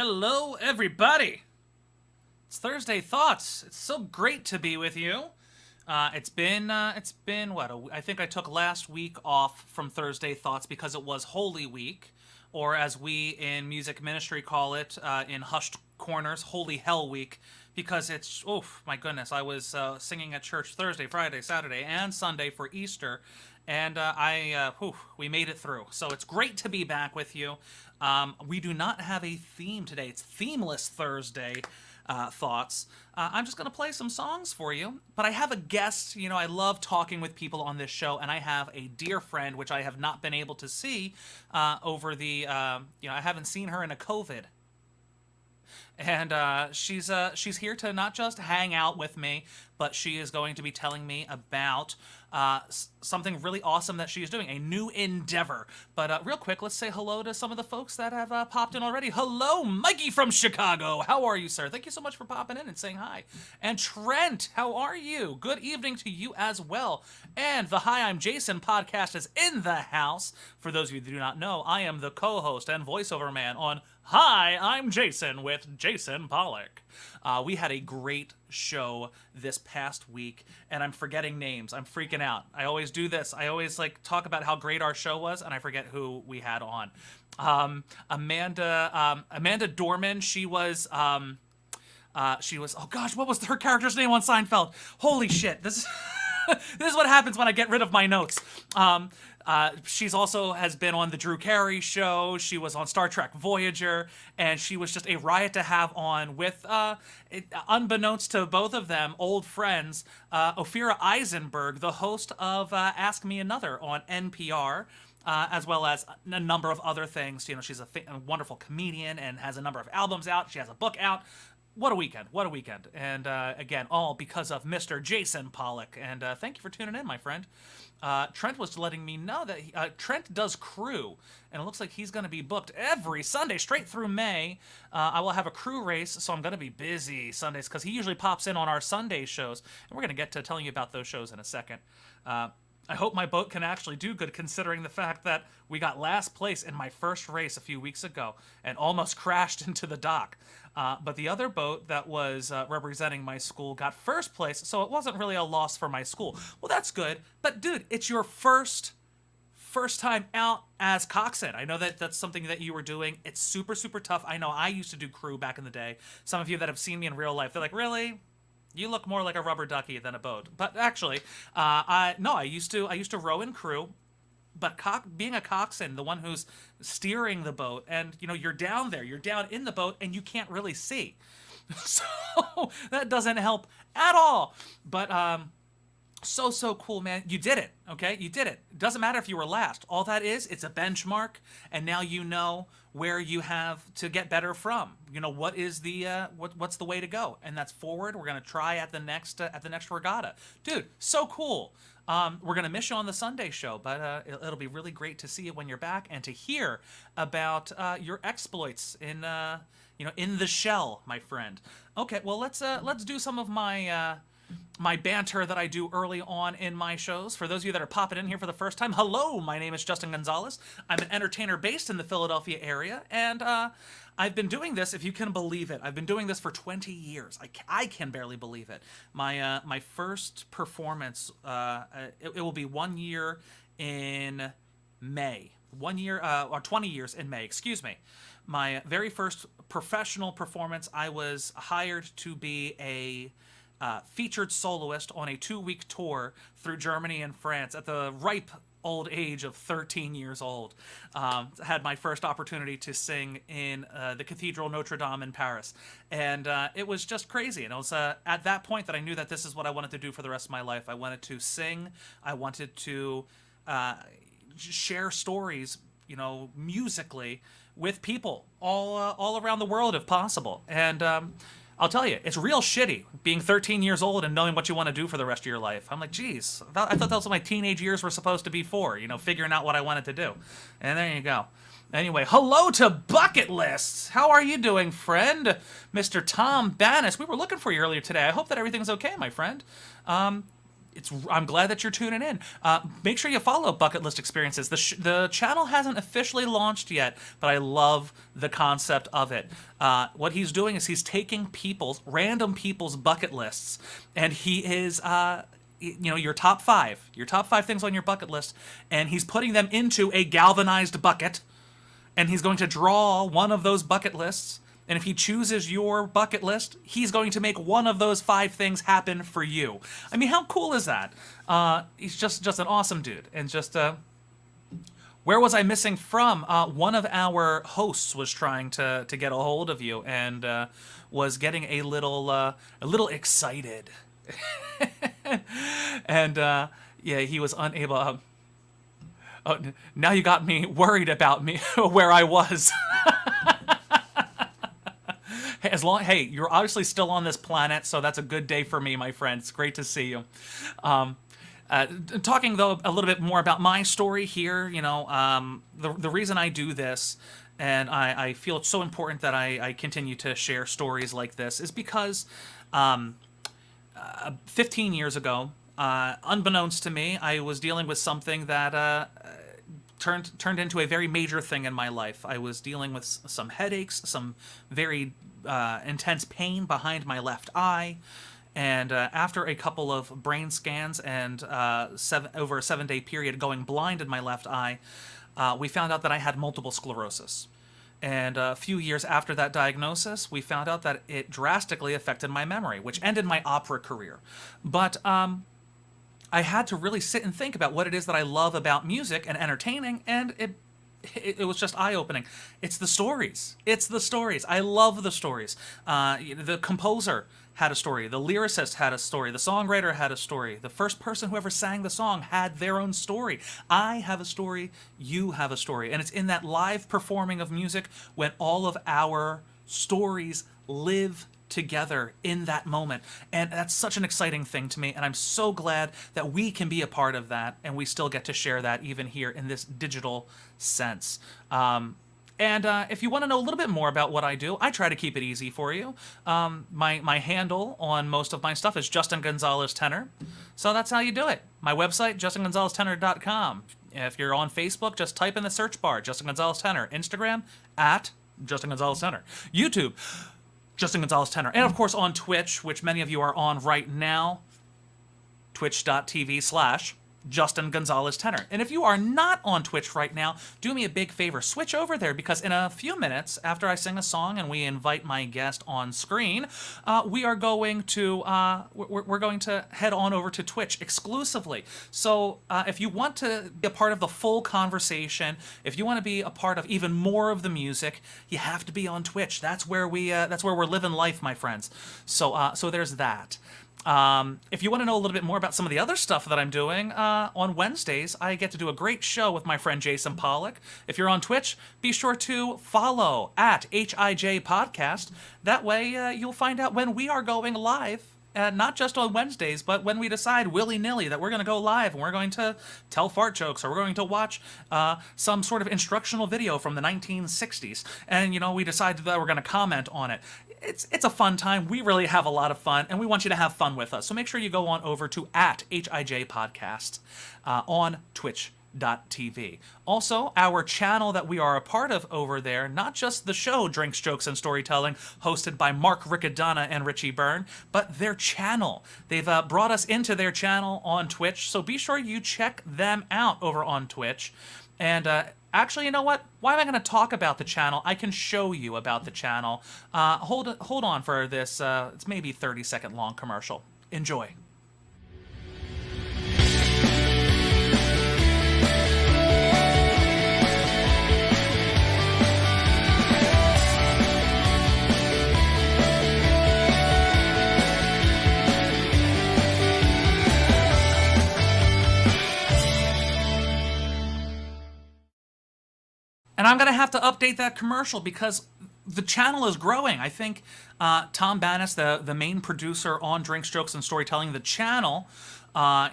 Hello, everybody. It's Thursday Thoughts. It's so great to be with you. It's been what? I think I took last week off from Thursday Thoughts because it was Holy Week, or as we in music ministry call it in hushed corners, Holy Hell Week, because it's oh my goodness, I was singing at church Thursday, Friday, Saturday, and Sunday for Easter, and we made it through. So it's great to be back with you. We do not have a theme today. It's Themeless Thursday thoughts. I'm just going to play some songs for you, but I have a guest. You know, I love talking with people on this show, and I have a dear friend, which I have not been able to see over the, I haven't seen her in a COVID. And she's here to not just hang out with me, but she is going to be telling me about something really awesome that she is doing, a new endeavor. But real quick, let's say hello to some of the folks that have popped in already. Hello, Mikey from Chicago. How are you, sir? Thank you so much for popping in and saying hi. And Trent, how are you? Good evening to you as well. And the Hi, I'm Jason podcast is in the house. For those of you that do not know, I am the co-host and voiceover man on Hi, I'm Jason with Jason Pollock. We had a great show this past week, and I'm forgetting names. I'm freaking out. I always do this. I always talk about how great our show was, and I forget who we had on. Amanda Dorman. She was. Oh gosh, what was her character's name on Seinfeld? Holy shit! This is this is what happens when I get rid of my notes. She's also has been on the Drew Carey show. She was on Star Trek Voyager, and she was just a riot to have on with, unbeknownst to both of them, old friends, Ophira Eisenberg, the host of Ask Me Another on NPR. As well as a number of other things. You know, she's a wonderful comedian and has a number of albums out. She has a book out. What a weekend. What a weekend. And again, all because of Mr. Jason Pollock. And thank you for tuning in, my friend. Trent was letting me know that Trent does crew, and it looks like he's going to be booked every Sunday straight through May. I will have a crew race, so I'm going to be busy Sundays because he usually pops in on our Sunday shows, and we're going to get to telling you about those shows in a second. I hope my boat can actually do good considering the fact that we got last place in my first race a few weeks ago and almost crashed into the dock. But the other boat that was representing my school got first place, so it wasn't really a loss for my school. Well, that's good. But dude, it's your first time out as coxswain. I know that that's something that you were doing. It's super, super tough. I know I used to do crew back in the day. Some of you that have seen me in real life, they're like, really? You look more like a rubber ducky than a boat. But actually, I used to row in crew. But being a coxswain, the one who's steering the boat, and you're down there, you're down in the boat, and you can't really see, so that doesn't help at all. But so cool, man. You did it, okay? You did it. Doesn't matter if you were last. All that is, it's a benchmark, and now you know where you have to get better from. You know what is the what's the way to go, and that's forward. We're gonna try at the next regatta, dude. So cool. We're gonna miss you on the Sunday show, but it'll be really great to see you when you're back and to hear about your exploits in in the shell, my friend. Okay, well let's do some of my banter that I do early on in my shows. For those of you that are popping in here for the first time, hello, my name is Justin Gonzalez. I'm an entertainer based in the Philadelphia area, and I've been doing this, if you can believe it, I've been doing this for 20 years. I can barely believe it. My first performance, it will be 1 year in May. 1 year, or 20 years in May, excuse me. My very first professional performance, I was hired to be a featured soloist on a 2-week tour through Germany and France at the ripe old age of 13 years old. Had my first opportunity to sing in the Cathedral Notre Dame in Paris. And it was just crazy. And it was at that point that I knew that this is what I wanted to do for the rest of my life. I wanted to sing. I wanted to share stories, musically with people all around the world if possible. And I'll tell you, it's real shitty being 13 years old and knowing what you want to do for the rest of your life. I'm like, geez, I thought that was what my teenage years were supposed to be for, figuring out what I wanted to do. And there you go. Anyway, hello to Bucket Lists. How are you doing, friend? Mr. Tom Bannis. We were looking for you earlier today. I hope that everything's okay, my friend. I'm glad that you're tuning in. Make sure you follow Bucket List Experiences. The channel hasn't officially launched yet, but I love the concept of it. What he's doing is he's taking random people's bucket lists, and he is your top five things on your bucket list, and he's putting them into a galvanized bucket, and he's going to draw one of those bucket lists. And if he chooses your bucket list, he's going to make one of those 5 things happen for you. I mean, how cool is that? He's just an awesome dude. And just, where was I missing from? One of our hosts was trying to get a hold of you and was getting a little excited. And yeah, he was unable. Oh, now you got me worried about me where I was. Hey, you're obviously still on this planet, so that's a good day for me, my friend. It's great to see you. Talking, though, a little bit more about my story here, the reason I do this, and I feel it's so important that I continue to share stories like this, is because 15 years ago, unbeknownst to me, I was dealing with something that turned into a very major thing in my life. I was dealing with some headaches, some very intense pain behind my left eye, and after a couple of brain scans and over a 7-day period going blind in my left eye, we found out that I had multiple sclerosis. And a few years after that diagnosis, we found out that it drastically affected my memory, which ended my opera career. But I had to really sit and think about what it is that I love about music and entertaining, and it was just eye-opening. It's the stories. I love the stories. The composer had a story. The lyricist had a story. The songwriter had a story. The first person who ever sang the song had their own story. I have a story. You have a story. And it's in that live performing of music when all of our stories live together in that moment. And that's such an exciting thing to me, and I'm so glad that we can be a part of that, and we still get to share that even here in this digital sense. If you want to know a little bit more about what I do, I try to keep it easy for you. My handle on most of my stuff is Justin Gonzalez Tenor, so that's how you do it. My website, justingonzaleztenor.com. If you're on Facebook, just type in the search bar, Justin Gonzalez Tenor. Instagram, @Justin Gonzalez Tenor. YouTube, Justin Gonzalez Tenor. And of course on Twitch, which many of you are on right now, twitch.tv/Justin Gonzalez Tenor. And if you are not on Twitch right now, do me a big favor, switch over there, because in a few minutes after I sing a song and we invite my guest on screen, we are going to we're going to head on over to Twitch exclusively. So if you want to be a part of the full conversation, if you want to be a part of even more of the music, you have to be on Twitch. That's where we're living life, my friends. So there's that. If you want to know a little bit more about some of the other stuff that I'm doing, on Wednesdays, I get to do a great show with my friend Jason Pollock. If you're on Twitch, be sure to follow @HIJ Podcast. That way, you'll find out when we are going live. Not just on Wednesdays, but when we decide willy-nilly that we're going to go live and we're going to tell fart jokes, or we're going to watch some sort of instructional video from the 1960s, and we decide that we're going to comment on it. It's a fun time. We really have a lot of fun, and we want you to have fun with us. So make sure you go on over to @HIJ Podcast on Twitch.tv. Also, our channel that we are a part of over there, not just the show Drinks, Jokes, and Storytelling, hosted by Mark Riccadonna and Richie Byrne, but their channel. They've brought us into their channel on Twitch, so be sure you check them out over on Twitch. And actually, you know what? Why am I going to talk about the channel? I can show you about the channel. Hold on for this. It's maybe 30-second long commercial. Enjoy. And I'm going to have to update that commercial because the channel is growing. I think Tom Bannis, the main producer on Drinks, Jokes, and Storytelling, the channel,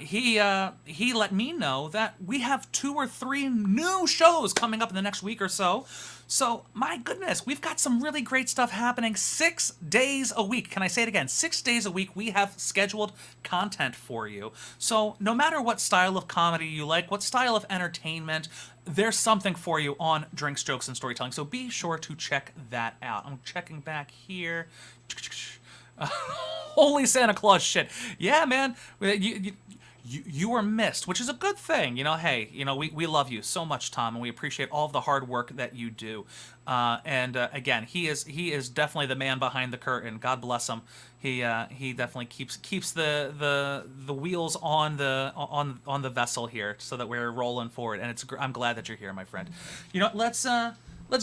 he let me know that we have 2 or 3 new shows coming up in the next week or so. So, my goodness, we've got some really great stuff happening 6 days a week. Can I say it again? 6 days a week, we have scheduled content for you. So, no matter what style of comedy you like, what style of entertainment, there's something for you on Drinks, Jokes, and Storytelling. So, be sure to check that out. I'm checking back here. Holy Santa Claus shit. Yeah, man. You were missed, which is a good thing. Hey, we love you so much, Tom, and we appreciate all of the hard work that you do. And again, he is definitely the man behind the curtain. God bless him. He definitely keeps the wheels on the vessel here, so that we're rolling forward. And I'm glad that you're here, my friend. Let's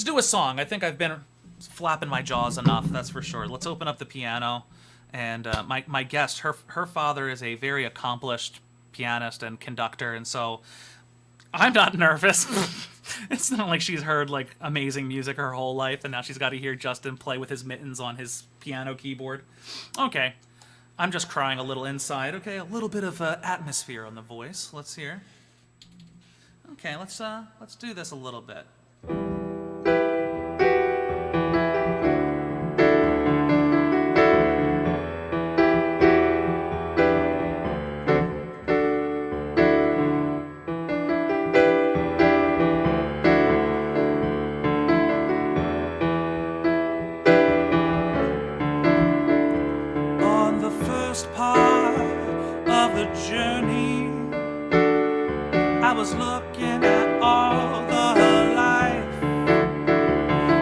do a song. I think I've been flapping my jaws enough, that's for sure. Let's open up the piano. And my guest, her father is a very accomplished pianist and conductor, and so I'm not nervous. It's not like she's heard like amazing music her whole life, and now she's got to hear Justin play with his mittens on his piano keyboard. Okay, I'm just crying a little inside. Okay, a little bit of atmosphere on the voice. Let's hear. Okay, let's do this a little bit. I was looking at all the life.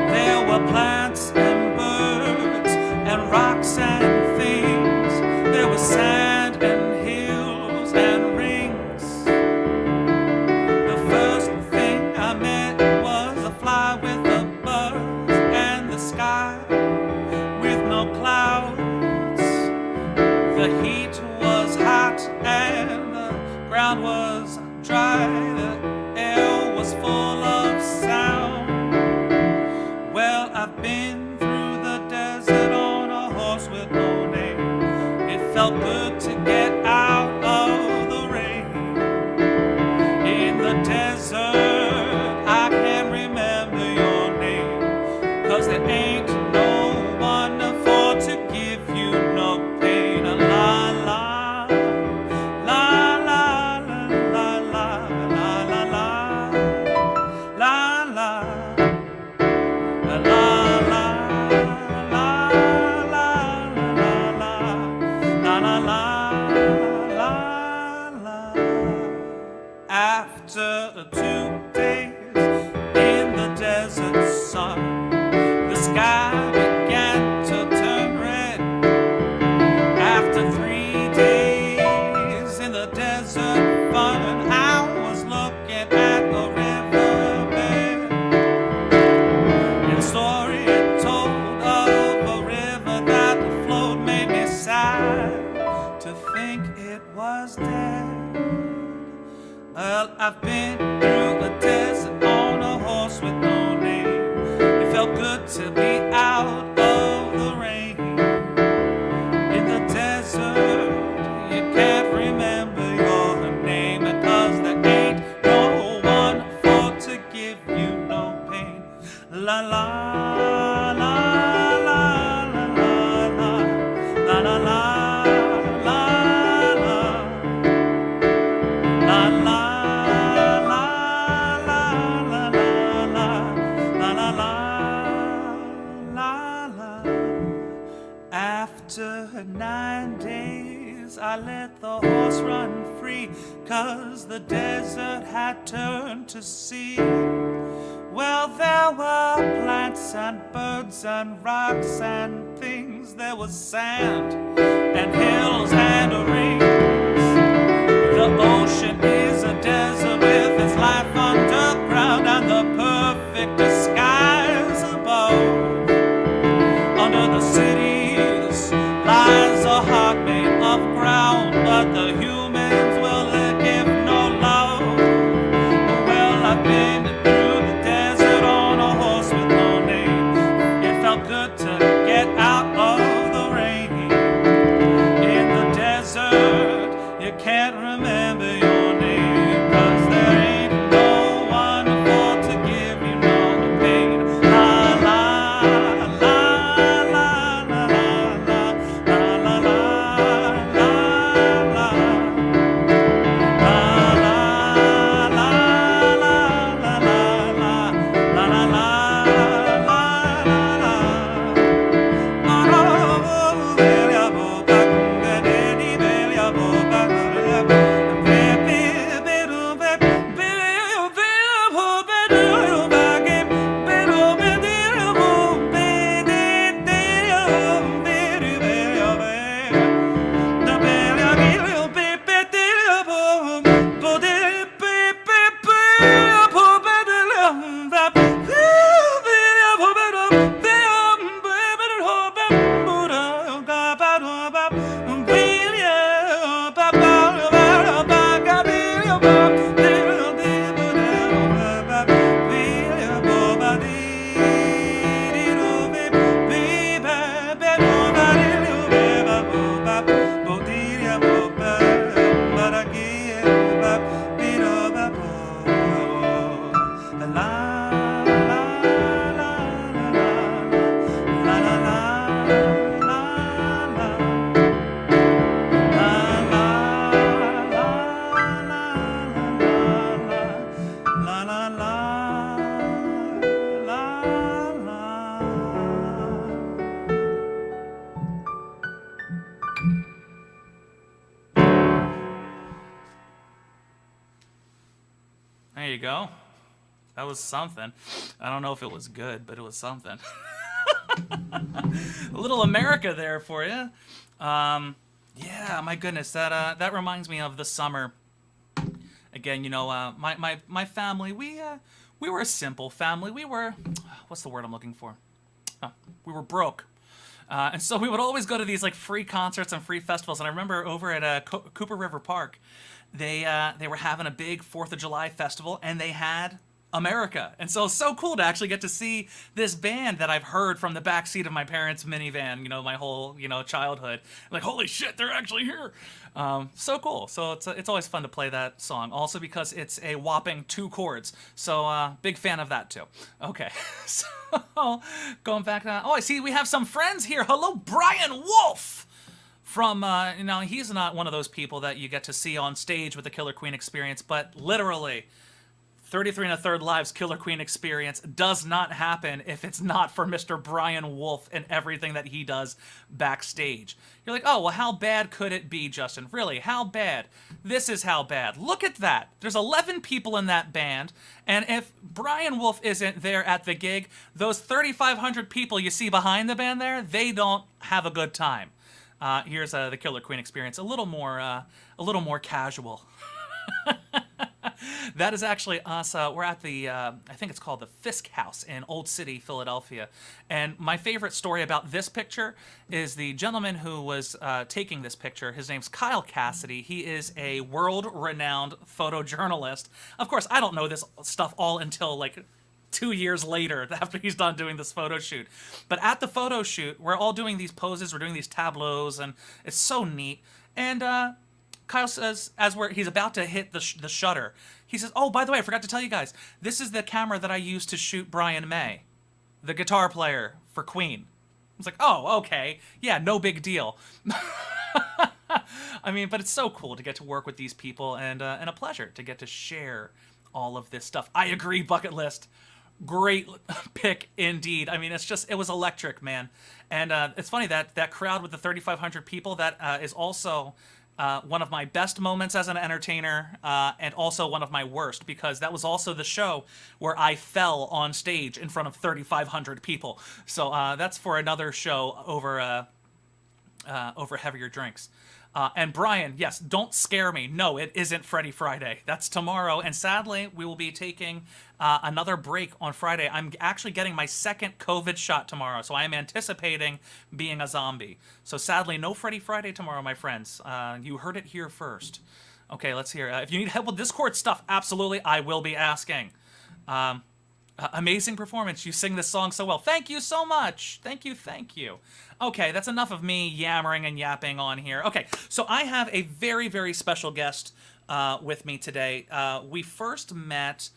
There were plants and birds and rocks and things. There was sand and hills and rings. The first thing I met was a fly with a buzz and the sky with no clouds. The heat was hot and the ground was dry, the air was full of sound. Well, I've been through the desert on a horse with no name. It felt good to get out of the rain. In the desert, I can't remember your name, 'cause there ain't no one for to give you no pain. La la la la la la la la la la la la la. After 2 days in the desert sun, the sky began to turn red. After 3 days in the desert fun, I was looking at a riverbed. And the story it told of a river that flowed made me sad to think it was dead. Well, I've been through the desert on a horse with no name. It felt good to be out of the rain. In the desert, you can't remember your name, because there ain't no one for to give you no pain. La la la la la la la la la la la la la. After 9 days, I let the horse run free, 'cause the desert had turned to sea. Well, there were plants and birds and rocks and things. There was sand and hills and rings. The ocean is a desert with its life underground and the perfect skies above. Under the cities lies a heart made of ground, but the humans will give no love. Well, I've been through the desert on a horse with no name. It felt good to get out of the rain. In the desert, you can't There you go. That was something. I don't know if it was good, but it was something. A little America there for you. Yeah, my goodness, that reminds me of the summer. Again, my family, we were a simple family. We were, what's the word I'm looking for? Oh, we were broke. And so we would always go to these like free concerts and free festivals. And I remember over at Cooper River Park, they were having a big 4th of July festival, and they had America. And so it's so cool to actually get to see this band that I've heard from the backseat of my parents' minivan, my whole, childhood. I'm like, holy shit, they're actually here. So cool. So it's always fun to play that song. Also because it's a whopping 2 chords. So big fan of that too. Okay. So going back to, I see we have some friends here. Hello, Brian Wolf. From, he's not one of those people that you get to see on stage with the Killer Queen Experience, but literally 33 1/3 Live's Killer Queen Experience does not happen if it's not for Mr. Brian Wolf and everything that he does backstage. You're like, oh, well, how bad could it be, Justin? Really, how bad? This is how bad. Look at that. There's 11 people in that band, and if Brian Wolf isn't there at the gig, those 3,500 people you see behind the band there, they don't have a good time. Here's the Killer Queen Experience, a little more casual. That is actually us. We're at the, I think it's called the Fisk House in Old City, Philadelphia. And my favorite story about this picture is the gentleman who was taking this picture. His name's Kyle Cassidy. He is a world-renowned photojournalist. Of course, I don't know this stuff all until like 2 years later after he's done doing this photo shoot. But at the photo shoot, we're all doing these poses, we're doing these tableaus, and it's so neat. And Kyle says, he's about to hit the shutter, he says, oh, by the way, I forgot to tell you guys, this is the camera that I used to shoot Brian May, the guitar player for Queen. I was like, oh, okay. Yeah, no big deal. I mean, but it's so cool to get to work with these people, and a pleasure to get to share all of this stuff. I agree, bucket list. Great pick indeed. I mean, it was electric, man. And it's funny that crowd with the 3,500 people, that is also one of my best moments as an entertainer, and also one of my worst, because that was also the show where I fell on stage in front of 3,500 people. So that's for another show over heavier drinks. And Brian, yes, don't scare me. No, it isn't Freddie Friday. That's tomorrow. And sadly, we will be taking another break on Friday. I'm actually getting my second COVID shot tomorrow, so I am anticipating being a zombie. So sadly, no Freddie Friday tomorrow, my friends. You heard it here first. Okay, let's hear. If you need help with Discord stuff, absolutely, I will be asking. Amazing performance. You sing this song so well. Thank you so much. Thank you, thank you. Okay, that's enough of me yammering and yapping on here. Okay, so I have a very, very special guest with me today. We first met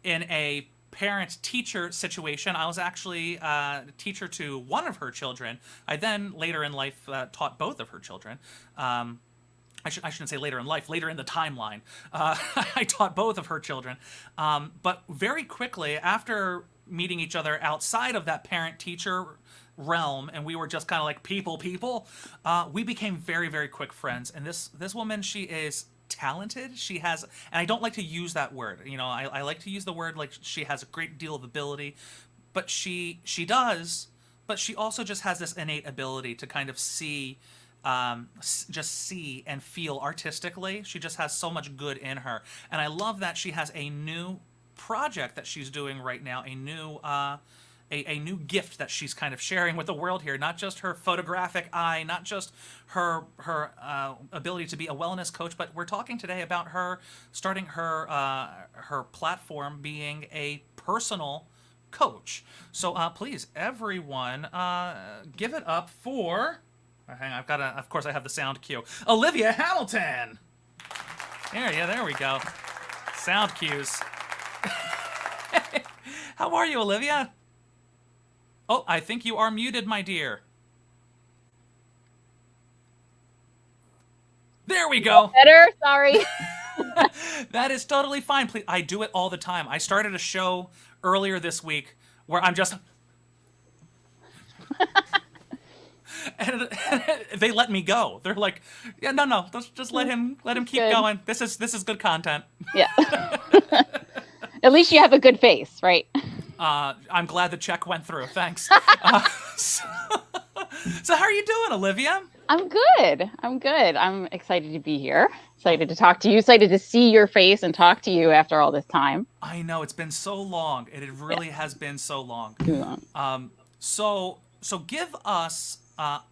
in a parent-teacher situation. I was actually a teacher to one of her children. I then, later in life, taught both of her children. I shouldn't say later in life, later in the timeline. I taught both of her children. But very quickly, after meeting each other outside of that parent-teacher realm, and we were just kind of like people, we became very, very quick friends. And this woman, she is talented. She has, and I don't like to use that word. I like to use the word like she has a great deal of ability, but she does, but she also just has this innate ability to kind of see and feel artistically. She just has so much good in her. And I love that she has a new project that she's doing right now, a new gift that she's kind of sharing with the world here. Not just her photographic eye, not just her ability to be a wellness coach, but we're talking today about her starting her platform being a personal coach. So please, everyone, give it up for... Hang on, of course I have the sound cue. Olivia Hamilton! There we go. Sound cues. How are you, Olivia? Oh, I think you are muted, my dear. There we go. Better? Sorry. That is totally fine. Please, I do it all the time. I started a show earlier this week where I'm just... and they let me go. They're like, yeah, no, just let him keep Good. going. This is good content. Yeah. At least you have a good face, right? I'm glad the check went through. Thanks. So, so how are you doing, Olivia? I'm good. I'm good. I'm excited to be here. Excited to talk to you. Excited to see your face and talk to you after all this time. I know it's been so long. It Yeah. really has been so long. Too long. So give us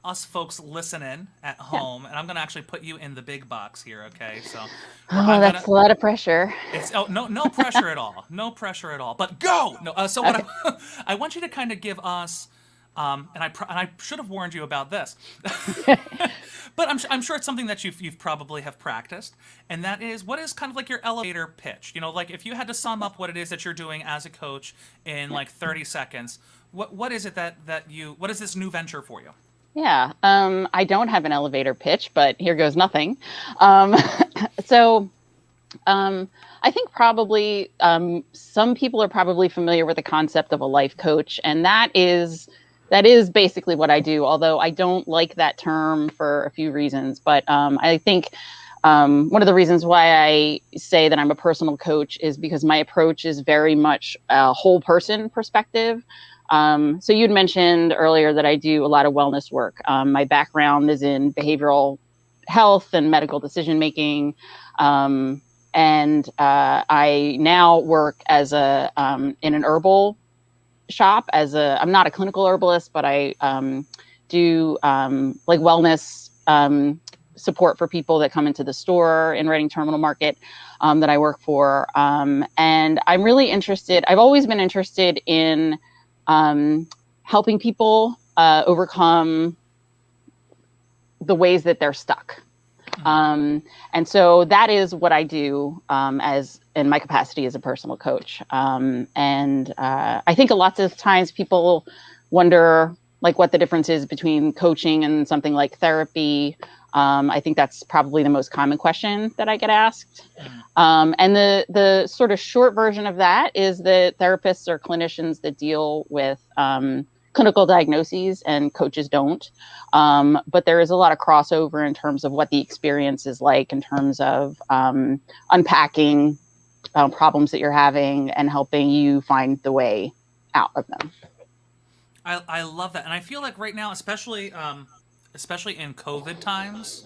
us folks listening at Yeah. home, and I'm gonna actually put you in the big box here. Okay, so Oh, I'm gonna. that's a lot of pressure. It's no pressure at all. No pressure at all. But go. No. So what Okay. I want you to kind of give us. And I should have warned you about this, but I'm sure it's something that you've probably have practiced, and that is what is kind of like your elevator pitch. You know, like if you had to sum up what it is that you're doing as a coach in like 30 seconds, what is it what is this new venture for you? Yeah. I don't have an elevator pitch, but here goes nothing. Um, so I think probably some people are probably familiar with the concept of a life coach, and that is basically what I do. Although I don't like that term for a few reasons, but I think one of the reasons why I say that I'm a personal coach is because my approach is very much a whole person perspective. So you'd mentioned earlier that I do a lot of wellness work. My background is in behavioral health and medical decision making. And I now work as in an herbal shop I'm not a clinical herbalist, but I do like wellness support for people that come into the store in Reading Terminal Market that I work for. And I'm really interested. I've always been interested in helping people overcome the ways that they're stuck. And so that is what I do as in my capacity as a personal coach. And I think lots of times people wonder like what the difference is between coaching and something like therapy. I think that's probably the most common question that I get asked. And the sort of short version of that is that therapists are clinicians that deal with clinical diagnoses and coaches don't. But there is a lot of crossover in terms of what the experience is like in terms of unpacking problems that you're having and helping you find the way out of them. I love that, and I feel like right now, especially in COVID times,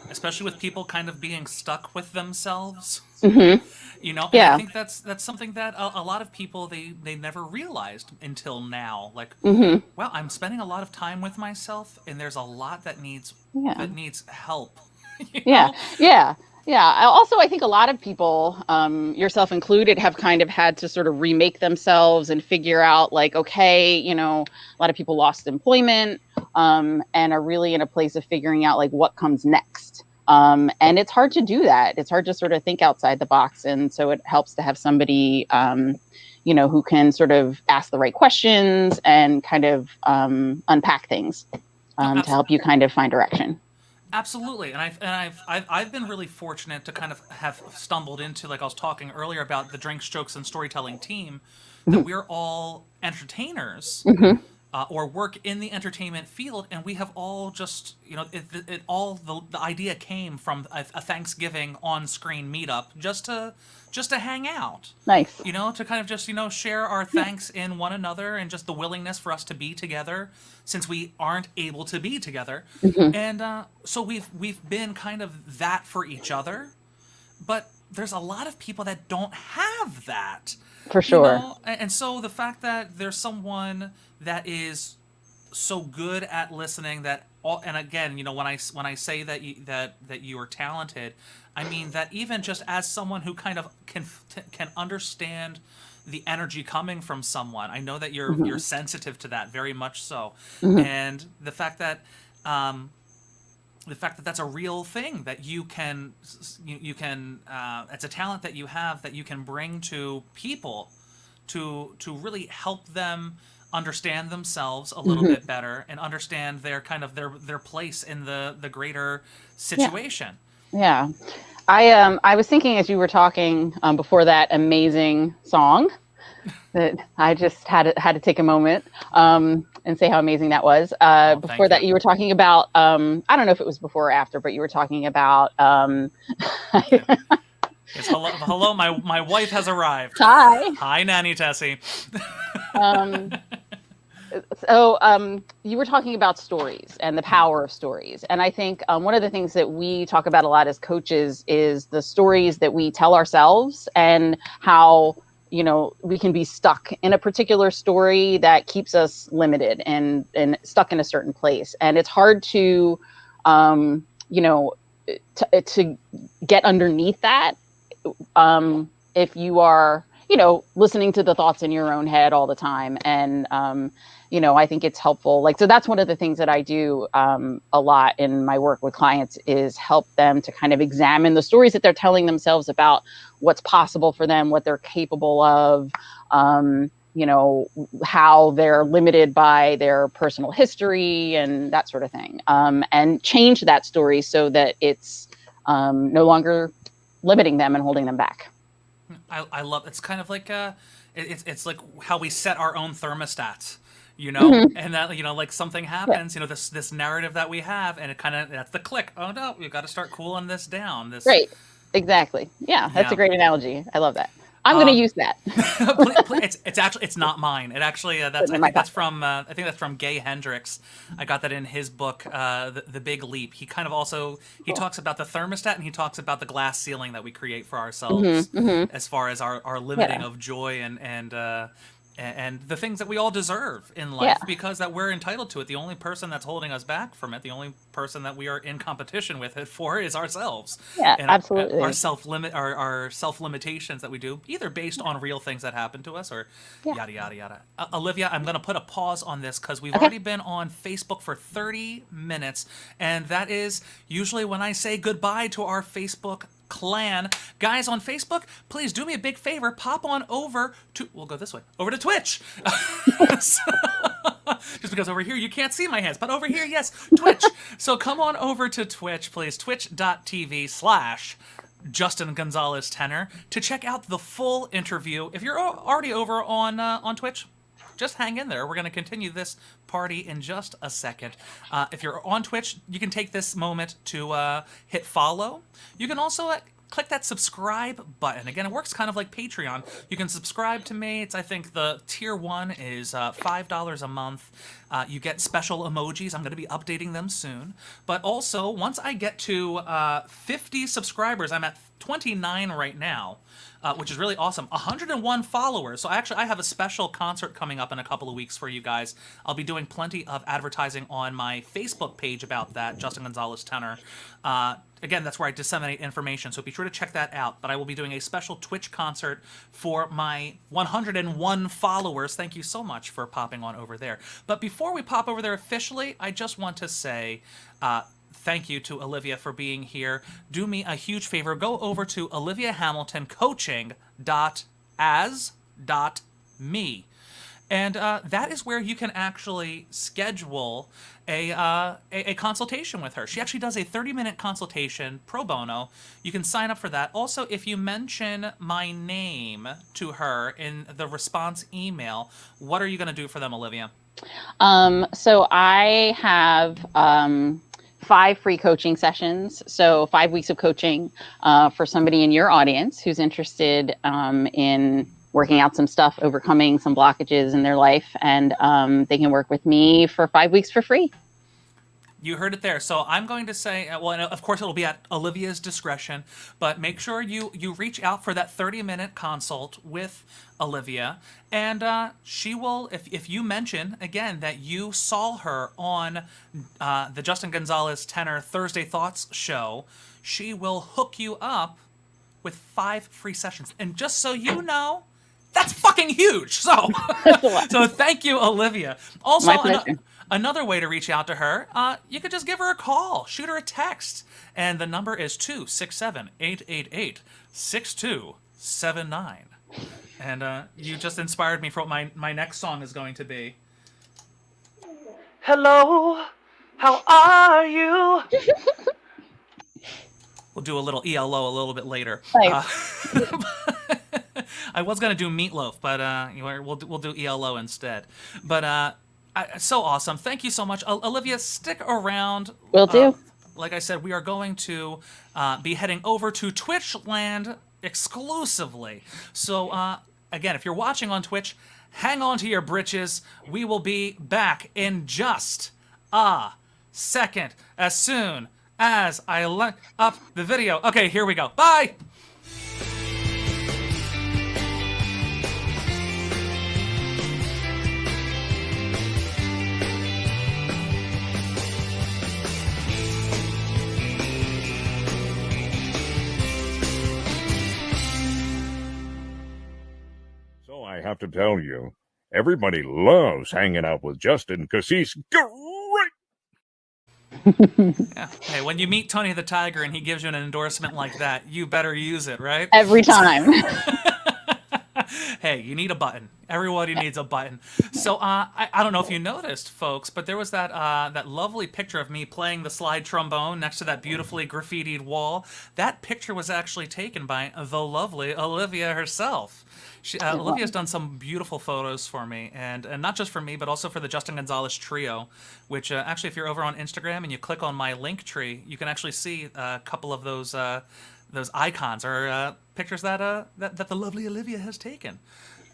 especially with people kind of being stuck with themselves. Mm-hmm. You know, and I Yeah. think that's something that a lot of people they never realized until now. Like, Mm-hmm. well, I'm spending a lot of time with myself, and there's a lot Yeah. that needs help. You Yeah. know? Yeah. Yeah. Also, I think a lot of people, yourself included, have kind of had to sort of remake themselves and figure out, like, okay, a lot of people lost employment and are really in a place of figuring out, like, what comes next. And it's hard to do that. It's hard to sort of think outside the box. And so it helps to have somebody, who can sort of ask the right questions and kind of unpack things No, to help you kind of find direction. absolutely, and I've been really fortunate to kind of have stumbled into, like I was talking earlier about the Drink, Strokes, and Storytelling team, that we're all entertainers Mm-hmm. or work in the entertainment field, and we have all just the idea came from a Thanksgiving on screen meetup just to hang out, Nice. to kind of just share our thanks in one another and just the willingness for us to be together since we aren't able to be together, Mm-hmm. and so we've been kind of that for each other, but there's a lot of people that don't have that, For sure. and so the fact that there's someone that is so good at listening that all, and again, when I say that you are talented, I mean that even just as someone who kind of can understand the energy coming from someone, I know that Mm-hmm. you're sensitive to that very much so, Mm-hmm. and the fact that that's a real thing that you can it's a talent that you have that you can bring to people to really help them understand themselves a little Mm-hmm. bit better and understand their kind of their place in the greater Yeah. situation. Yeah. I was thinking as you were talking before that amazing song that I just had to take a moment. and say how amazing that was. Before that, you were talking about, I don't know if it was before or after, but you were talking about. It's hello. My wife has arrived. Hi, Nanny Tessie. So you were talking about stories and the power of stories. And I think one of the things that we talk about a lot as coaches is the stories that we tell ourselves and how, we can be stuck in a particular story that keeps us limited and stuck in a certain place. And it's hard to, to get underneath that if you are, listening to the thoughts in your own head all the time. And, I think it's helpful. So that's one of the things that I do a lot in my work with clients is help them to kind of examine the stories that they're telling themselves about what's possible for them, what they're capable of, how they're limited by their personal history and that sort of thing. And change that story so that it's no longer limiting them and holding them back. I love it's kind of like it's like how we set our own thermostats, and that like something happens, this narrative that we have, and it kind of that's the click. Oh no, we've got to start cooling this down. Right, exactly. Yeah, that's a great analogy. I love that. I'm going to use that. It's not mine. It actually I think that's from Gay Hendricks. I got that in his book, The Big Leap. He kind of he talks about the thermostat, and he talks about the glass ceiling that we create for ourselves as far as our limiting of joy and the things that we all deserve in life because that we're entitled to it. The only person that's holding us back from it, the only person that we are in competition with it for is ourselves. Yeah, and absolutely. Our self-limitations that we do, either based on real things that happen to us or yada, yada, yada. Olivia, I'm going to put a pause on this because we've already been on Facebook for 30 minutes. And that is usually when I say goodbye to our Facebook clan. Guys on Facebook, please do me a big favor, pop on over to Twitch. Just because over here you can't see my hands, but over here, yes, Twitch. So come on over to Twitch, please, twitch.tv/Justin Gonzalez Tenor to check out the full interview. If you're already over on Twitch, just hang in there. We're going to continue this party in just a second. If you're on Twitch, you can take this moment to hit follow. You can also click that subscribe button. Again, it works kind of like Patreon. You can subscribe to me. I think the tier 1 is $5 a month. You get special emojis. I'm going to be updating them soon. But also, once I get to 50 subscribers, I'm at 29 right now. Which is really awesome. 101 followers. So I have a special concert coming up in a couple of weeks for you guys. I'll be doing plenty of advertising on my Facebook page about that, Justin Gonzalez Tenor. Again, that's where I disseminate information, so be sure to check that out. But I will be doing a special Twitch concert for my 101 followers. Thank you so much for popping on over there. But before we pop over there officially, I just want to say thank you to Olivia for being here. Do me a huge favor. Go over to oliviahamiltoncoaching.as.me. And that is where you can actually schedule a consultation with her. She actually does a 30-minute consultation pro bono. You can sign up for that. Also, if you mention my name to her in the response email, what are you going to do for them, Olivia? So I have 5 free coaching sessions. So 5 weeks of coaching for somebody in your audience who's interested in working out some stuff, overcoming some blockages in their life, and they can work with me for 5 weeks for free. You heard it there. So I'm going to say, well, of course, it'll be at Olivia's discretion, but make sure you reach out for that 30-minute consult with Olivia, and she will, if you mention, again, that you saw her on the Justin Gonzalez Tenor Thursday Thoughts show, she will hook you up with 5 free sessions. And just so you know, that's fucking huge. So, so thank you, Olivia. Also, another way to reach out to her, you could just give her a call, shoot her a text, and the number is 267-888-6279. And you just inspired me for what my next song is going to be. Hello, how are you? We'll do a little ELO a little bit later. I was gonna do Meatloaf, but we'll do ELO instead. But So awesome. Thank you so much. Olivia, stick around. Will Uh, do. like I said, we are going to be heading over to Twitch land exclusively. So, again, if you're watching on Twitch, hang on to your britches. We will be back in just a second, as soon as I let up the video. Okay, here we go. Bye! So I have to tell you, everybody loves hanging out with Justin because he's great. Yeah. Hey, when you meet Tony the Tiger and he gives you an endorsement like that, you better use it, right? Every time. Hey, you need a button. Everybody needs a button. So I don't know if you noticed, folks, but there was that lovely picture of me playing the slide trombone next to that beautifully graffitied wall. That picture was actually taken by the lovely Olivia herself. Olivia's done some beautiful photos for me, and not just for me, but also for the Justin Gonzalez Trio, which actually, if you're over on Instagram and you click on my link tree, you can actually see a couple of those icons or pictures that the lovely Olivia has taken.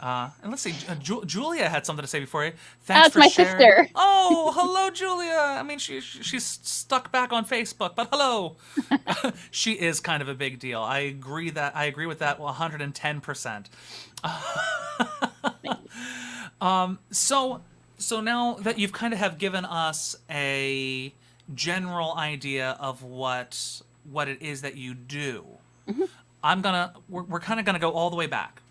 And let's see, Julia had something to say before you. Thanks That's for my sharing. sister. Oh, hello, Julia. I mean, she's stuck back on Facebook, but hello. She is kind of a big deal. I agree with that 110%. So now that you've kind of have given us a general idea of what it is that you do, we're kind of gonna go all the way back.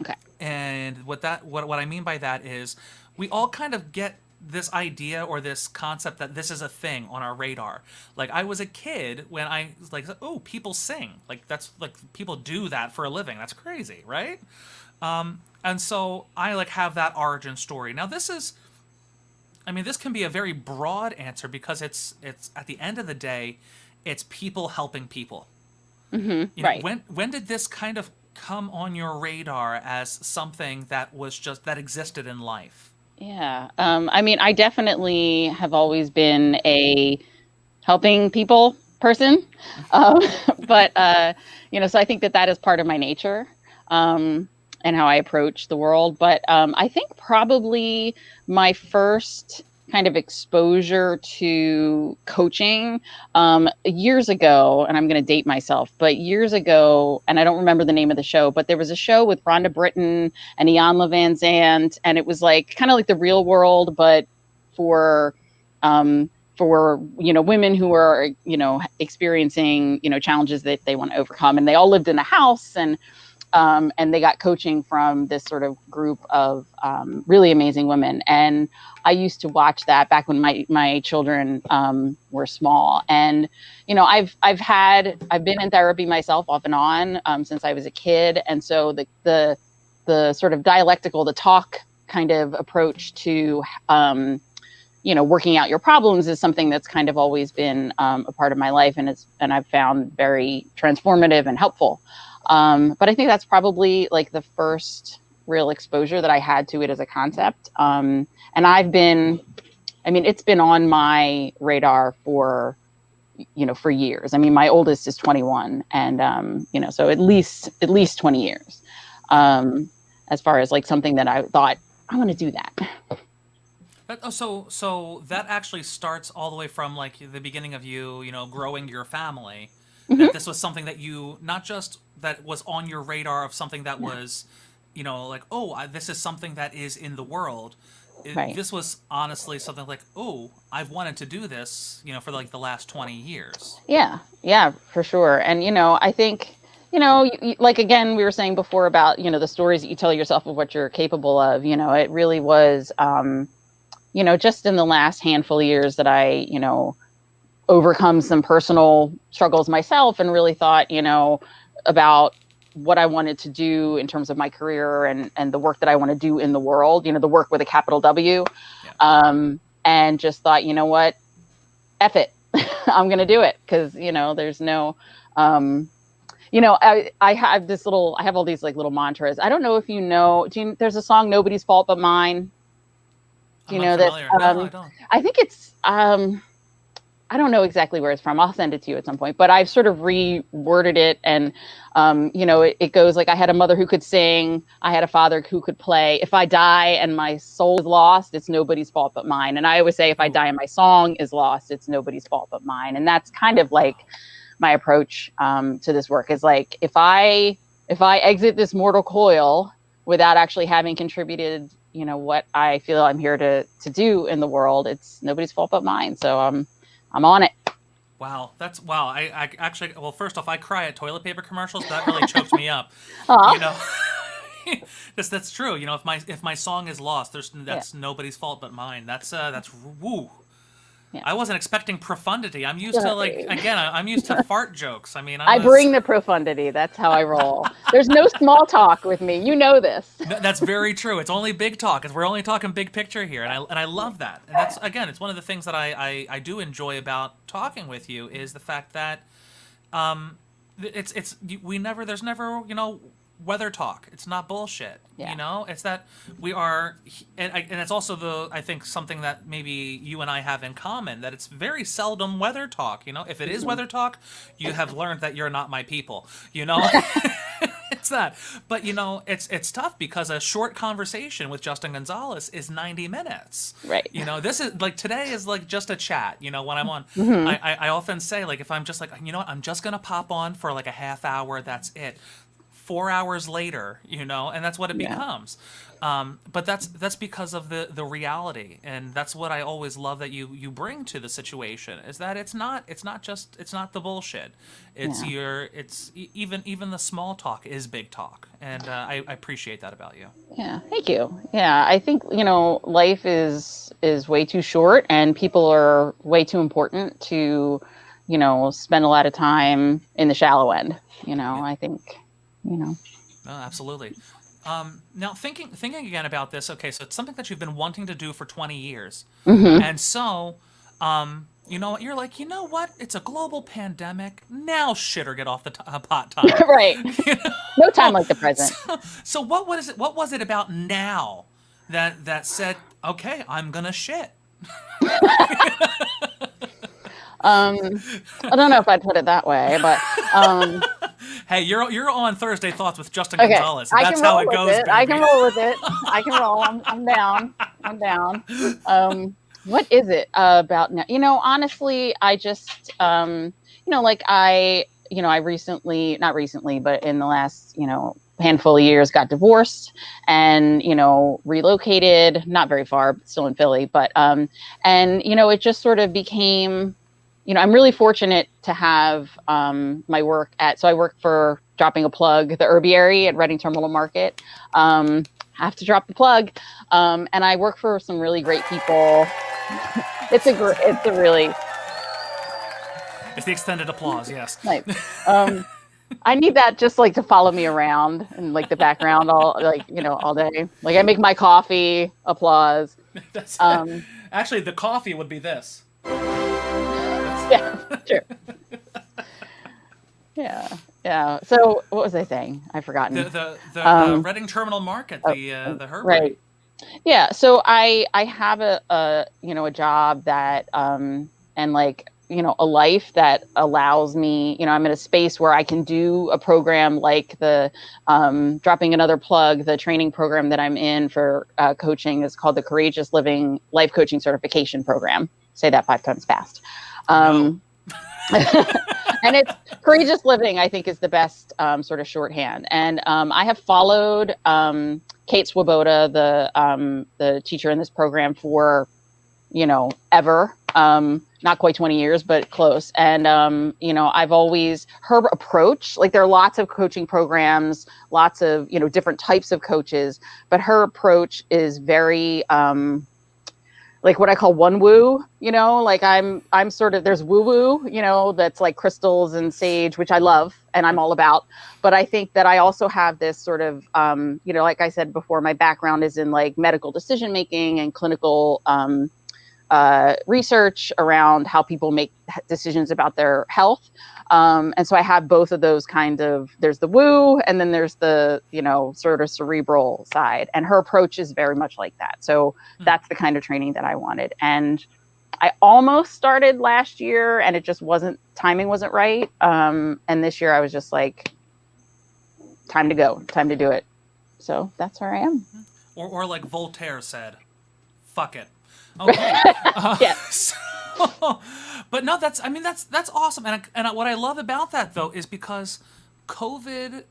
Okay. And what I mean by that is we all kind of get this idea or this concept that this is a thing on our radar. Like I was a kid when I was like, oh, people sing. Like that's like people do that for a living. That's crazy, right? And so I like have that origin story. Now this can be a very broad answer because it's at the end of the day, it's people helping people. You know, Right. when did this kind of come on your radar as something that was just that existed in life? Yeah. I definitely have always been a helping people person. Um, but so I think that is part of my nature, and how I approach the world. But I think probably my first kind of exposure to coaching years ago, and I'm going to date myself, but years ago, and I don't remember the name of the show, but there was a show with Rhonda Britton and Ian Van Zandt, and it was like kind of like the real world, but for women who are experiencing challenges that they want to overcome, and they all lived in a house, and they got coaching from this sort of group of really amazing women. And I used to watch that back when my children were small. And I've been in therapy myself off and on since I was a kid, and so the sort of dialectical, the talk kind of approach to working out your problems is something that's kind of always been a part of my life, and I've found very transformative and helpful. But I think that's probably like the first real exposure that I had to it as a concept. And it's been on my radar for years. I mean, my oldest is 21, and so at least 20 years. As far as like something that I thought I want to do that. So that actually starts all the way from like the beginning of you growing your family. Mm-hmm. That this was something that you not just that was on your radar of something that was, like, oh, this is something that is in the world. Right. This was honestly something like, oh, I've wanted to do this, for like the last 20 years. Yeah, for sure. And I think like again we were saying before about the stories that you tell yourself of what you're capable of. It really was just in the last handful of years that I overcome some personal struggles myself and really thought, about what I wanted to do in terms of my career and the work that I want to do in the world, the work with a capital W. Yeah. And just thought, what, F it, I'm going to do it. Cause there's no, I have all these like little mantras. I don't know if there's a song, Nobody's Fault But Mine. Do I'm you know this? unfamiliar. No, I don't. I think it's I don't know exactly where it's from. I'll send it to you at some point, but I've sort of reworded it. And, it goes like, I had a mother who could sing. I had a father who could play. If I die and my soul is lost, it's nobody's fault but mine. And I always say, if I Ooh. die and my song is lost, it's nobody's fault but mine. And that's kind of like my approach to this work is like, if I exit this mortal coil without actually having contributed, what I feel I'm here to do in the world, it's nobody's fault but mine. So, I'm on it. Wow, wow. I actually, well, first off, I cry at toilet paper commercials. That really chokes me up. Aw. You know, that's true. If my song is lost, that's nobody's fault but mine. That's woo. Yeah. I wasn't expecting profundity. I'm used to I'm used to fart jokes. I mean, I bring the profundity. That's how I roll. There's no small talk with me. You know this. That's very true. It's only big talk. We're only talking big picture here, and I love that. And that's it's one of the things that I do enjoy about talking with you is the fact that there's never weather talk. It's not bullshit. Yeah. It's that we are, and it's also I think something that maybe you and I have in common, that it's very seldom weather talk. If it is weather talk, you have learned that you're not my people. It's that. But it's tough because a short conversation with Justin Gonzalez is 90 minutes. Right. This is like, today is like just a chat. When I'm on, I often say, like, if I'm just like, I'm just gonna pop on for like a half hour. That's it. 4 hours later, and that's what it becomes. But that's because of the reality, and that's what I always love that you bring to the situation, is that it's not the bullshit. It's even the small talk is big talk, and I appreciate that about you. Yeah, thank you. Yeah, I think life is way too short, and people are way too important to spend a lot of time in the shallow end. I think. No, absolutely. Now thinking again about this, okay, so it's something that you've been wanting to do for 20 years. Mm-hmm. And so, you're like, what? It's a global pandemic. Now shit or get off the pot time. Right. No time like the present. So what was it about now that said, okay, I'm going to shit? I don't know if I'd put it that way, but hey, you're on Thursday Thoughts with Justin okay. Gonzalez. That's how it goes, baby. I can roll with it. I can roll. I'm down. I'm down. What is it about now? Honestly, I just I recently, not recently, but in the last handful of years, got divorced and relocated, not very far, but still in Philly, but it just sort of became. I'm really fortunate to have my work so I work for, dropping a plug, the Herbiary at Reading Terminal Market. Have to drop the plug. And I work for some really great people. It's the extended applause, yes. Nice. I need that just like to follow me around in like the background all day. Like I make my coffee, applause. Actually, the coffee would be this. Yeah, sure. Yeah. So what was I saying? I've forgotten. The Reading Terminal Market, the Herbiary. Right. Yeah. So I have a job that and a life that allows me. I'm in a space where I can do a program like the dropping another plug. The training program that I'm in for coaching is called the Courageous Living Life Coaching Certification Program. Say that 5 times fast. No. And it's courageous living, I think, is the best sort of shorthand. And I have followed Kate Swoboda, the teacher in this program, for ever. Not quite 20 years, but close. And I've always, her approach, like there are lots of coaching programs, lots of different types of coaches, but her approach is very like what I call one woo, like I'm sort of, there's woo woo, that's like crystals and sage, which I love and I'm all about. But I think that I also have this sort of, like I said before, my background is in like medical decision making and clinical research around how people make decisions about their health. And so I have both of those kind of, there's the woo, and then there's the, sort of cerebral side. And her approach is very much like that. So that's the kind of training that I wanted. And I almost started last year, and it just timing wasn't right. And this year I was just like, time to go, time to do it. So that's where I am. Or like Voltaire said, fuck it. Okay. But no, that's awesome. And what I love about that, though, is because COVID,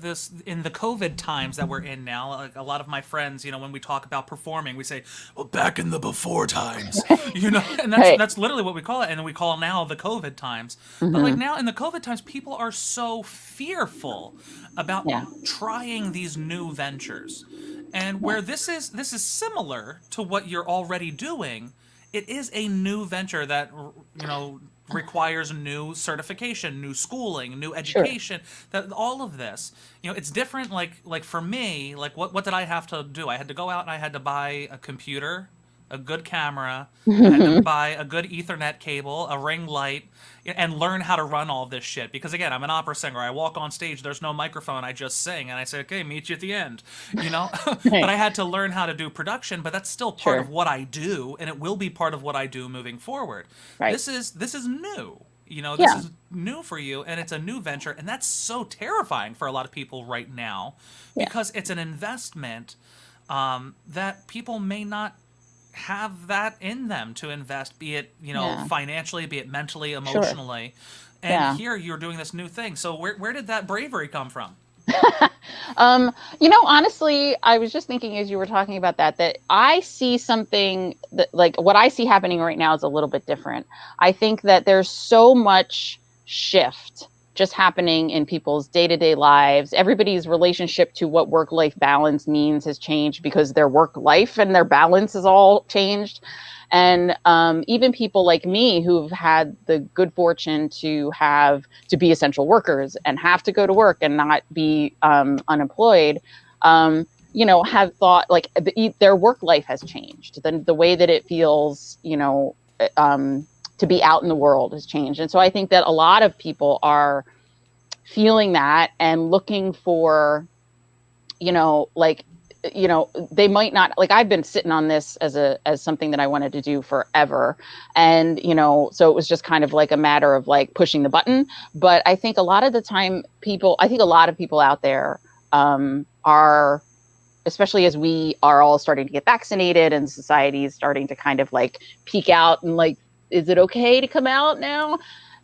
this in the COVID times that we're in now, like a lot of my friends, when we talk about performing, we say, well, back in the before times, and that's literally what we call it. And then we call now the COVID times. Mm-hmm. But like now in the COVID times, people are so fearful about trying these new ventures. And where this is similar to what you're already doing, it is a new venture that, requires new certification, new schooling, new education, that all of this, it's different. Like for me, like what did I have to do? I had to go out and I had to buy a computer, a good camera, I had to buy a good Ethernet cable, a ring light, and learn how to run all this shit. Because again, I'm an opera singer. I walk on stage, there's no microphone, I just sing, and I say, okay, meet you at the end, But I had to learn how to do production, but that's still part of what I do, and it will be part of what I do moving forward. Right. This is new. This is new for you, and it's a new venture, and that's so terrifying for a lot of people right now, because it's an investment that people may not have that in them to invest, be it financially, be it mentally, emotionally. And here you're doing this new thing. So where did that bravery come from? Honestly, I was just thinking as you were talking about that I see something that, like, what I see happening right now is a little bit different. I think that there's so much shift just happening in people's day-to-day lives. Everybody's relationship to what work-life balance means has changed because their work life and their balance is all changed. And even people like me who've had the good fortune to be essential workers and have to go to work and not be unemployed, have thought like their work life has changed. The way that it feels, to be out in the world has changed. And so I think that a lot of people are feeling that and looking for, they might not, like, I've been sitting on this as something that I wanted to do forever. And, so it was just kind of like a matter of like pushing the button. But I think a lot of the time a lot of people out there are, especially as we are all starting to get vaccinated and society is starting to kind of like peak out and like, is it okay to come out now?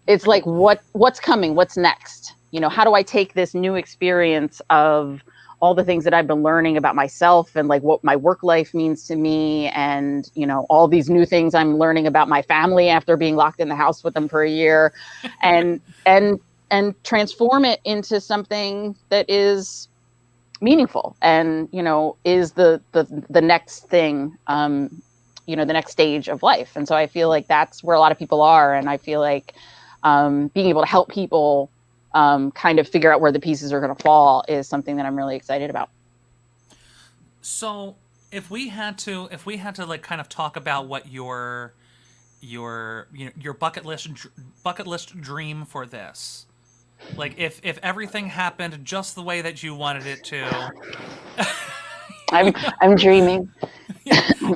It's like, what's coming? What's next? How do I take this new experience of all the things that I've been learning about myself and like what my work life means to me, and all these new things I'm learning about my family after being locked in the house with them for a year, and transform it into something that is meaningful and is the next thing, the next stage of life. And so I feel like that's where a lot of people are, and I feel like being able to help people kind of figure out where the pieces are going to fall is something that I'm really excited about. So if we had to like kind of talk about what your bucket list dream for this, like if everything happened just the way that you wanted it to. I'm dreaming.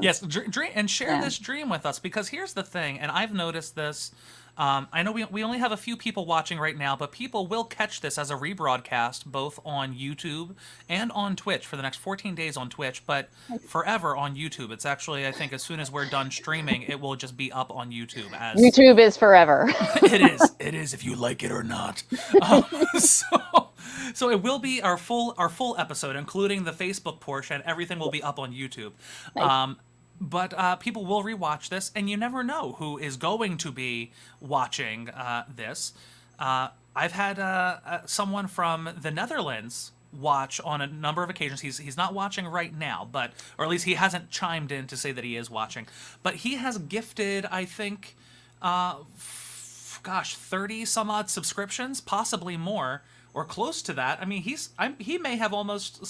Yes, dream and share this dream with us, because here's the thing, and I've noticed this. I know we only have a few people watching right now, but people will catch this as a rebroadcast both on YouTube and on Twitch for the next 14 days on Twitch, but forever on YouTube. It's actually, I think, as soon as we're done streaming, it will just be up on YouTube. As YouTube is forever. It is, if you like it or not. So it will be our full episode, including the Facebook portion. Everything will be up on YouTube. Nice. But people will rewatch this, and you never know who is going to be watching this. I've had someone from the Netherlands watch on a number of occasions. He's not watching right now, or at least he hasn't chimed in to say that he is watching. But he has gifted, I think, 30 some odd subscriptions, possibly more, or close to that. I mean, he may have almost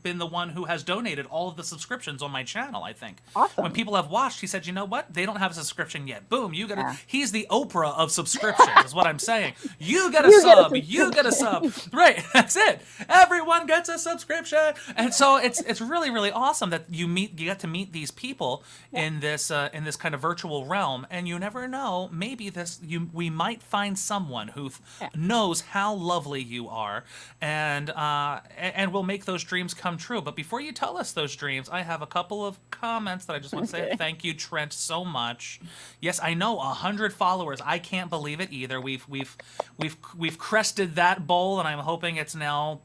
been the one who has donated all of the subscriptions on my channel, I think. Awesome. When people have watched, he said, you know what? They don't have a subscription yet. Boom, you got to. Yeah. He's the Oprah of subscriptions, is what I'm saying. You get a sub. You get a sub. Right, that's it. Everyone gets a subscription. And so it's really, really awesome that you get to meet these people in this kind of virtual realm, and you never know, maybe we might find someone who knows how lovely you are, and will make those dreams come true. But before you tell us those dreams, I have a couple of comments that I just want to say thank you, Trent, so much. Yes, I know, 100 followers. I can't believe it either. We've crested that bowl, and I'm hoping it's now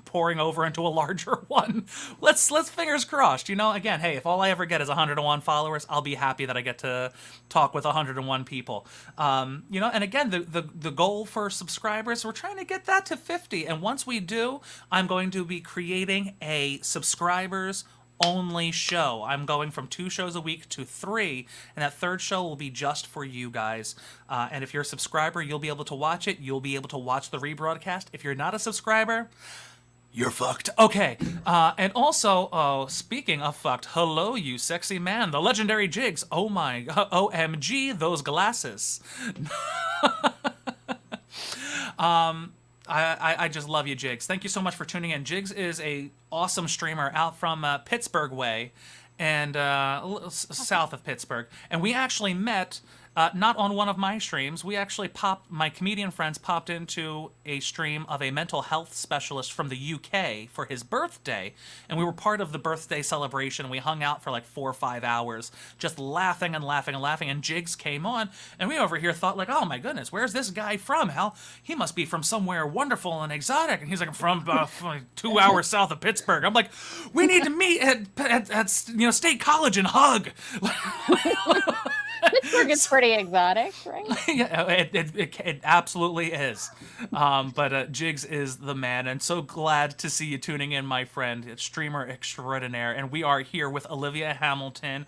pouring over into a larger one. Let's fingers crossed. Again, hey, if all I ever get is 101 followers, I'll be happy that I get to talk with 101 people. And again, the goal for subscribers, we're trying to get that to 50. And once we do, I'm going to be creating a subscribers only show. I'm going from 2 shows a week to 3, and that 3rd show will be just for you guys. And if you're a subscriber, you'll be able to watch it. You'll be able to watch the rebroadcast. If you're not a subscriber, you're fucked. Okay. And also, speaking of fucked, hello, you sexy man, the legendary Jigs. Oh my, OMG, those glasses. I just love you, Jigs. Thank you so much for tuning in. Jigs is a awesome streamer out from Pittsburgh way, and south of Pittsburgh. And we actually met not on one of my streams. We actually my comedian friends popped into a stream of a mental health specialist from the UK for his birthday, and we were part of the birthday celebration. We hung out for like 4 or 5 hours, just laughing and laughing and laughing, and Jigs came on, and we over here thought like, oh my goodness, where's this guy from? Hell, he must be from somewhere wonderful and exotic, and he's like, from 2 hours south of Pittsburgh. I'm like, we need to meet at State College and hug. Pittsburgh is pretty exotic, right? Yeah, it absolutely is. But Jigs is the man, and so glad to see you tuning in, my friend. It's streamer extraordinaire, and we are here with Olivia Hamilton.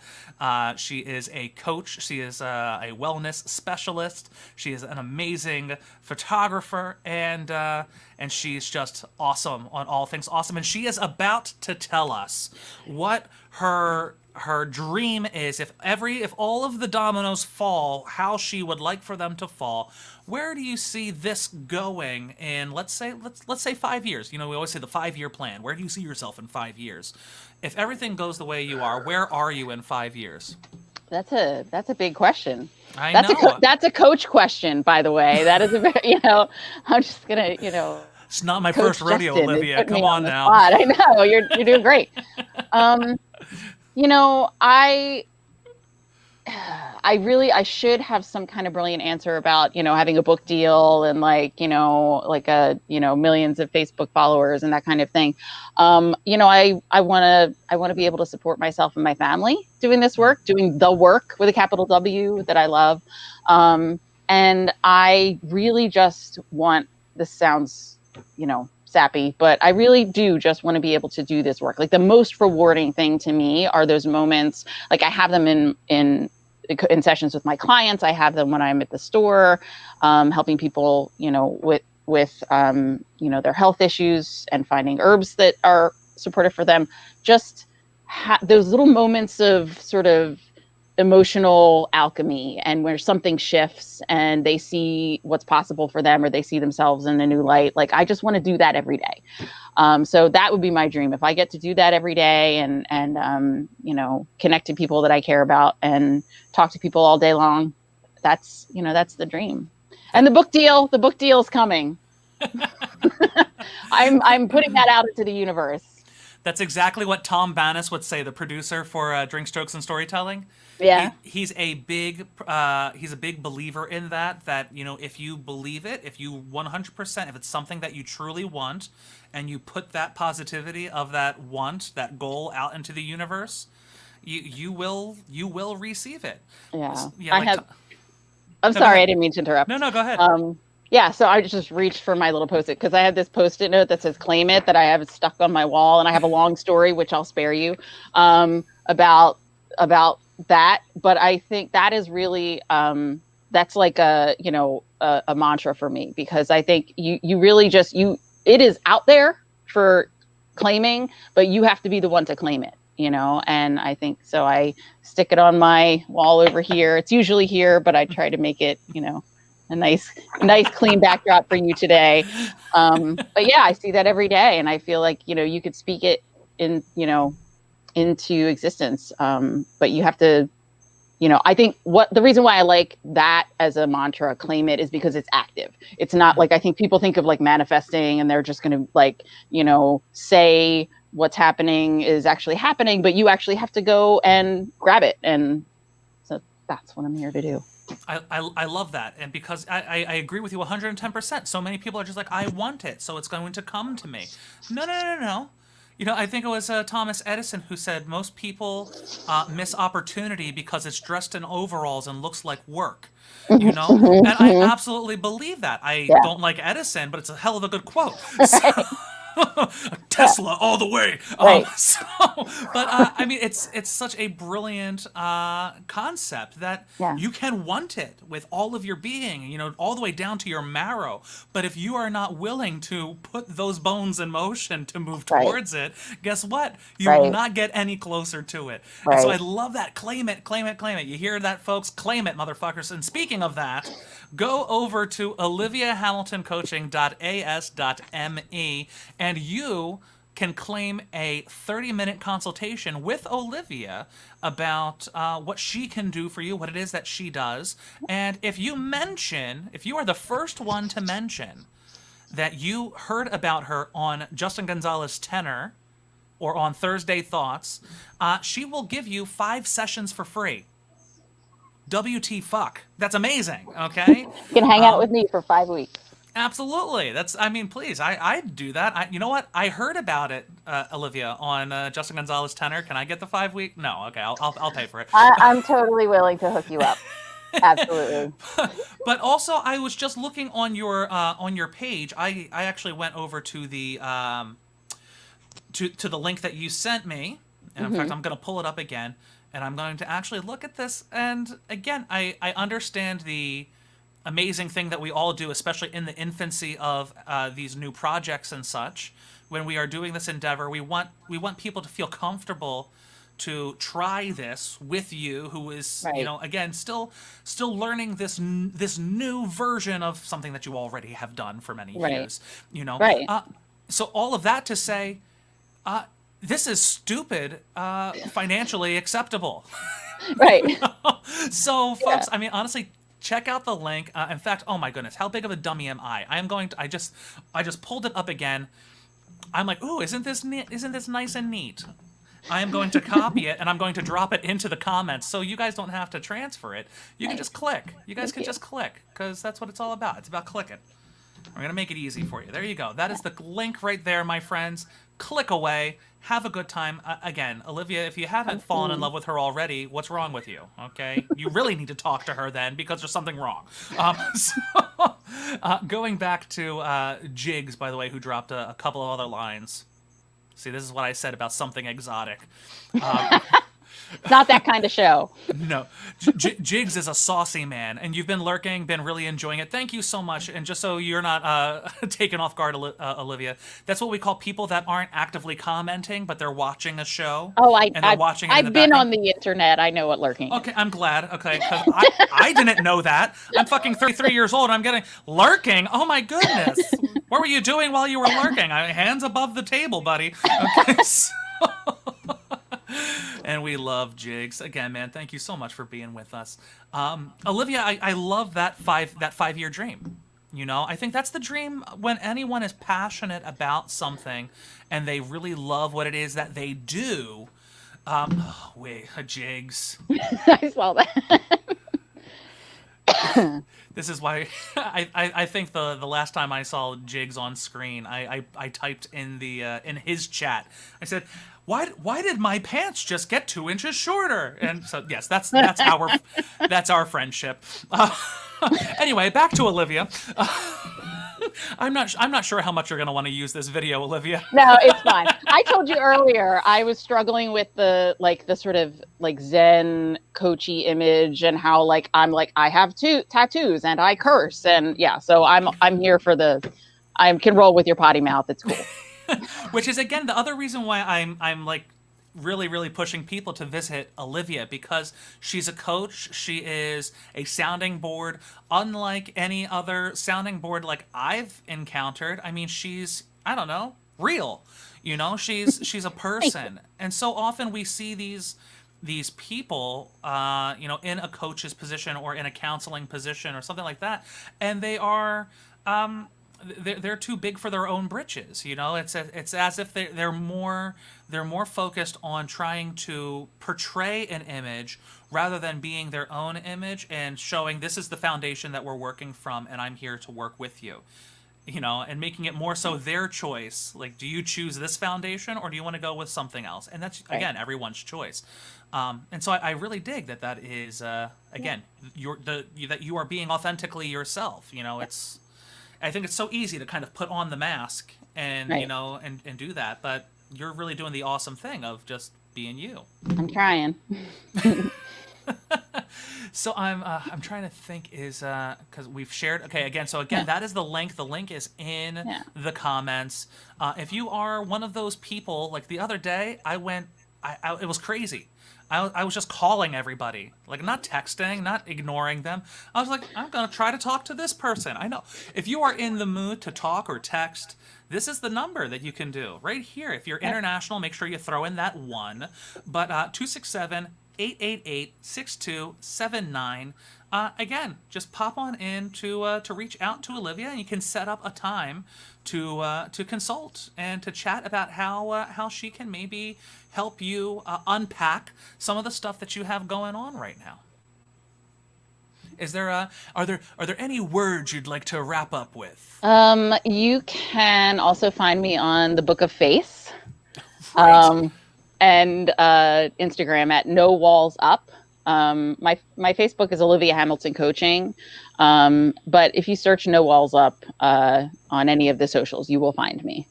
She is a coach. She is a wellness specialist. She is an amazing photographer, and she's just awesome on all things awesome. And she is about to tell us what her dream is, if all of the dominoes fall, how she would like for them to fall. Where do you see this going in, let's say 5 years? We always say the 5-year plan. Where do you see yourself in 5 years? If everything goes the way you are, where are you in 5 years? That's a big question. I know. That's a coach question, by the way. That is a very, I'm just gonna, It's not my Coach first rodeo, Justin Olivia. Come on now. Spot. I know you're doing great. I should have some kind of brilliant answer about, having a book deal and millions of Facebook followers and that kind of thing. I want to be able to support myself and my family doing this work, doing the work with a capital W that I love. And I really just want, this sounds, sappy, but I really do just want to be able to do this work. Like, the most rewarding thing to me are those moments. Like, I have them in sessions with my clients. I have them when I'm at the store, helping people, with their health issues and finding herbs that are supportive for them. Just those little moments of sort of emotional alchemy, and where something shifts and they see what's possible for them, or they see themselves in a new light. Like, I just want to do that every day. So that would be my dream. If I get to do that every day and connect to people that I care about and talk to people all day long, that's the dream. And the book deal is coming. I'm putting that out into the universe. That's exactly what Tom Bannis would say, the producer for Drink, Strokes, and Storytelling. Yeah, he's a big believer in that if you believe it, if you 100%, if it's something that you truly want, and you put that positivity of that want, that goal out into the universe, you will receive it. Yeah, yeah. I'm sorry, I didn't mean to interrupt. No, go ahead. Yeah, so I just reached for my little Post-it, because I have this Post-it note that says "Claim It" that I have stuck on my wall, and I have a long story which I'll spare you about that. But I think that is really that's like a mantra for me, because I think you really just it is out there for claiming, but you have to be the one to claim it, you know? And I think, so I stick it on my wall over here. It's usually here, but I try to make it, you know, a nice clean backdrop for you today. But yeah, I see that every day, and I feel like, you know, you could speak it in, you know, into existence. But you have to, you know, I think the reason why I like that as a mantra, claim it, is because it's active. It's not like, I think people think of like manifesting and they're just going to like, you know, say what's happening is actually happening, but you actually have to go and grab it. And so that's what I'm here to do. I love that. And because I agree with you 110%. So many people are just like, I want it, so it's going to come to me. No. You know, I think it was Thomas Edison who said most people miss opportunity because it's dressed in overalls and looks like work. You know, and I absolutely believe that. I don't like Edison, but it's a hell of a good quote. So, Tesla all the way. Right. But I mean, it's such a brilliant concept that you can want it with all of your being, you know, all the way down to your marrow. But if you are not willing to put those bones in motion to move towards it, guess what? You will not get any closer to it. And so I love that. Claim it, claim it, claim it. You hear that, folks? Claim it, motherfuckers. And speaking of that, go over to oliviahamiltoncoaching.as.me and you can claim a 30-minute consultation with Olivia about what she can do for you, what it is that she does. And if you are the first one to mention that you heard about her on Justin Gonzalez Tenor or on Thursday Thoughts, she will give you 5 sessions for free. WT fuck. That's amazing, okay? You can hang out with me for 5 weeks. Absolutely. I mean, please, I'd do that. You know what? I heard about it, Olivia, on Justin Gonzalez Tenor. Can I get the 5 week? No. Okay. I'll pay for it. I'm totally willing to hook you up. Absolutely. But also, I was just looking on your page. I actually went over to the to the link that you sent me, and in fact, I'm going to pull it up again, and I'm going to actually look at this. And again, I understand the amazing thing that we all do, especially in the infancy of these new projects and such. When we are doing this endeavor, we want people to feel comfortable to try this with you, who is you know, again, still learning this new version of something that you already have done for many years. You know, so all of that to say, this is stupid, financially acceptable. Right. So, folks, I mean, honestly, check out the link. In fact, oh my goodness, how big of a dummy am I? I just pulled it up again. I'm like, ooh, isn't this neat? Isn't this nice and neat? I am going to copy it and I'm going to drop it into the comments so you guys don't have to transfer it. You can just click. You guys can just click, because that's what it's all about. It's about clicking. We're going to make it easy for you. There you go. That is the link right there, my friends. Click away. Have a good time. Again, Olivia, if you haven't fallen in love with her already, what's wrong with you? Okay? You really need to talk to her then, because there's something wrong. Going back to Jigs, by the way, who dropped a couple of other lines. See, this is what I said about something exotic. It's not that kind of show. No. Jigs is a saucy man, and you've been lurking, been really enjoying it. Thank you so much. And just so you're not taken off guard, Olivia, that's what we call people that aren't actively commenting, but they're watching a show. Oh, I've been on the internet. I know what lurking is. Okay, I'm glad. Okay, because I didn't know that. I'm fucking 33 years old. I'm getting lurking. Oh, my goodness. What were you doing while you were lurking? Hands above the table, buddy. Okay, so... And we love Jigs. Again, man, thank you so much for being with us. Olivia, I love that 5-year dream. You know, I think that's the dream when anyone is passionate about something and they really love what it is that they do. Jigs. I saw that. This is why I think the last time I saw Jigs on screen, I typed in in his chat. I said, Why did my pants just get 2 inches shorter? And so yes, that's our friendship. Anyway, back to Olivia. I'm not sure how much you're gonna want to use this video, Olivia. No, it's fine. I told you earlier I was struggling with the sort of like Zen coachy image, and how I have 2 tattoos and I curse, and yeah, so I'm here for I can roll with your potty mouth. It's cool. Which is again the other reason why I'm like really pushing people to visit Olivia, because she's a coach. She is a sounding board unlike any other sounding board like I've encountered. I mean, she's, I don't know, real. You know, she's a person. And so often we see these people, you know, in a coach's position or in a counseling position or something like that, and they are they're too big for their own britches. You know, it's as if they're more focused on trying to portray an image rather than being their own image and showing this is the foundation that we're working from, and I'm here to work with you. You know, and making it more so their choice. Like, do you choose this foundation or do you want to go with something else? And that's, again, everyone's choice. And so I really dig that is, again, that you are being authentically yourself. You know, I think it's so easy to kind of put on the mask and, you know, and do that. But you're really doing the awesome thing of just being you. I'm trying. So I'm trying to think is because we've shared. Okay, again. So again, that is the link. The link is in the comments. If you are one of those people, like the other day, it was crazy. I was just calling everybody, like not texting, not ignoring them. I was like, I'm gonna try to talk to this person. I know if you are in the mood to talk or text, this is the number that you can do right here. If you're international, make sure you throw in that 1. But 267-888-6279. Again, just pop on in to reach out to Olivia, and you can set up a time to consult and to chat about how she can maybe help you unpack some of the stuff that you have going on right now. Is there are there any words you'd like to wrap up with? You can also find me on the Book of Face. Right. And Instagram at No Walls Up. My Facebook is Olivia Hamilton Coaching. But if you search No Walls Up on any of the socials, you will find me.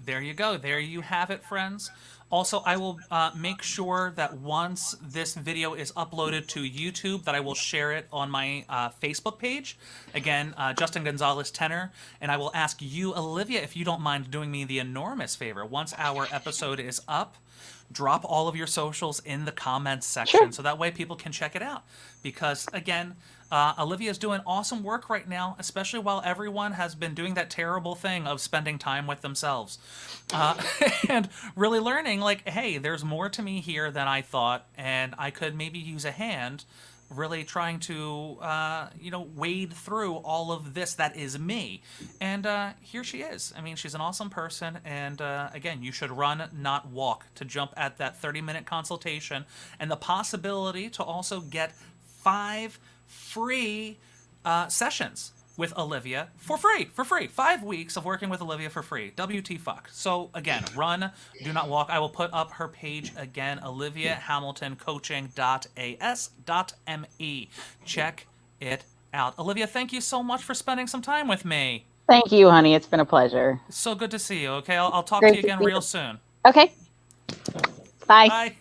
There you go. There you have it, friends. Also, I will make sure that once this video is uploaded to YouTube, that I will share it on my Facebook page. Again, Justin Gonzalez Tenor. And I will ask you, Olivia, if you don't mind doing me the enormous favor. Once our episode is up, drop all of your socials in the comments section so that way people can check it out. Because, again, Olivia is doing awesome work right now, especially while everyone has been doing that terrible thing of spending time with themselves. And really learning, like, hey, there's more to me here than I thought, and I could maybe use a hand really trying to, wade through all of this that is me. And here she is. I mean, she's an awesome person. And again, you should run, not walk, to jump at that 30-minute consultation and the possibility to also get 5 free sessions with Olivia for free. 5 weeks of working with Olivia for free. WT fuck. So again, run, do not walk. I will put up her page again, oliviahamiltoncoaching.as.me. Check it out. Olivia, thank you so much for spending some time with me. Thank you, honey. It's been a pleasure. It's so good to see you. Okay, I'll talk Great to you again real soon. Okay. Bye. Bye.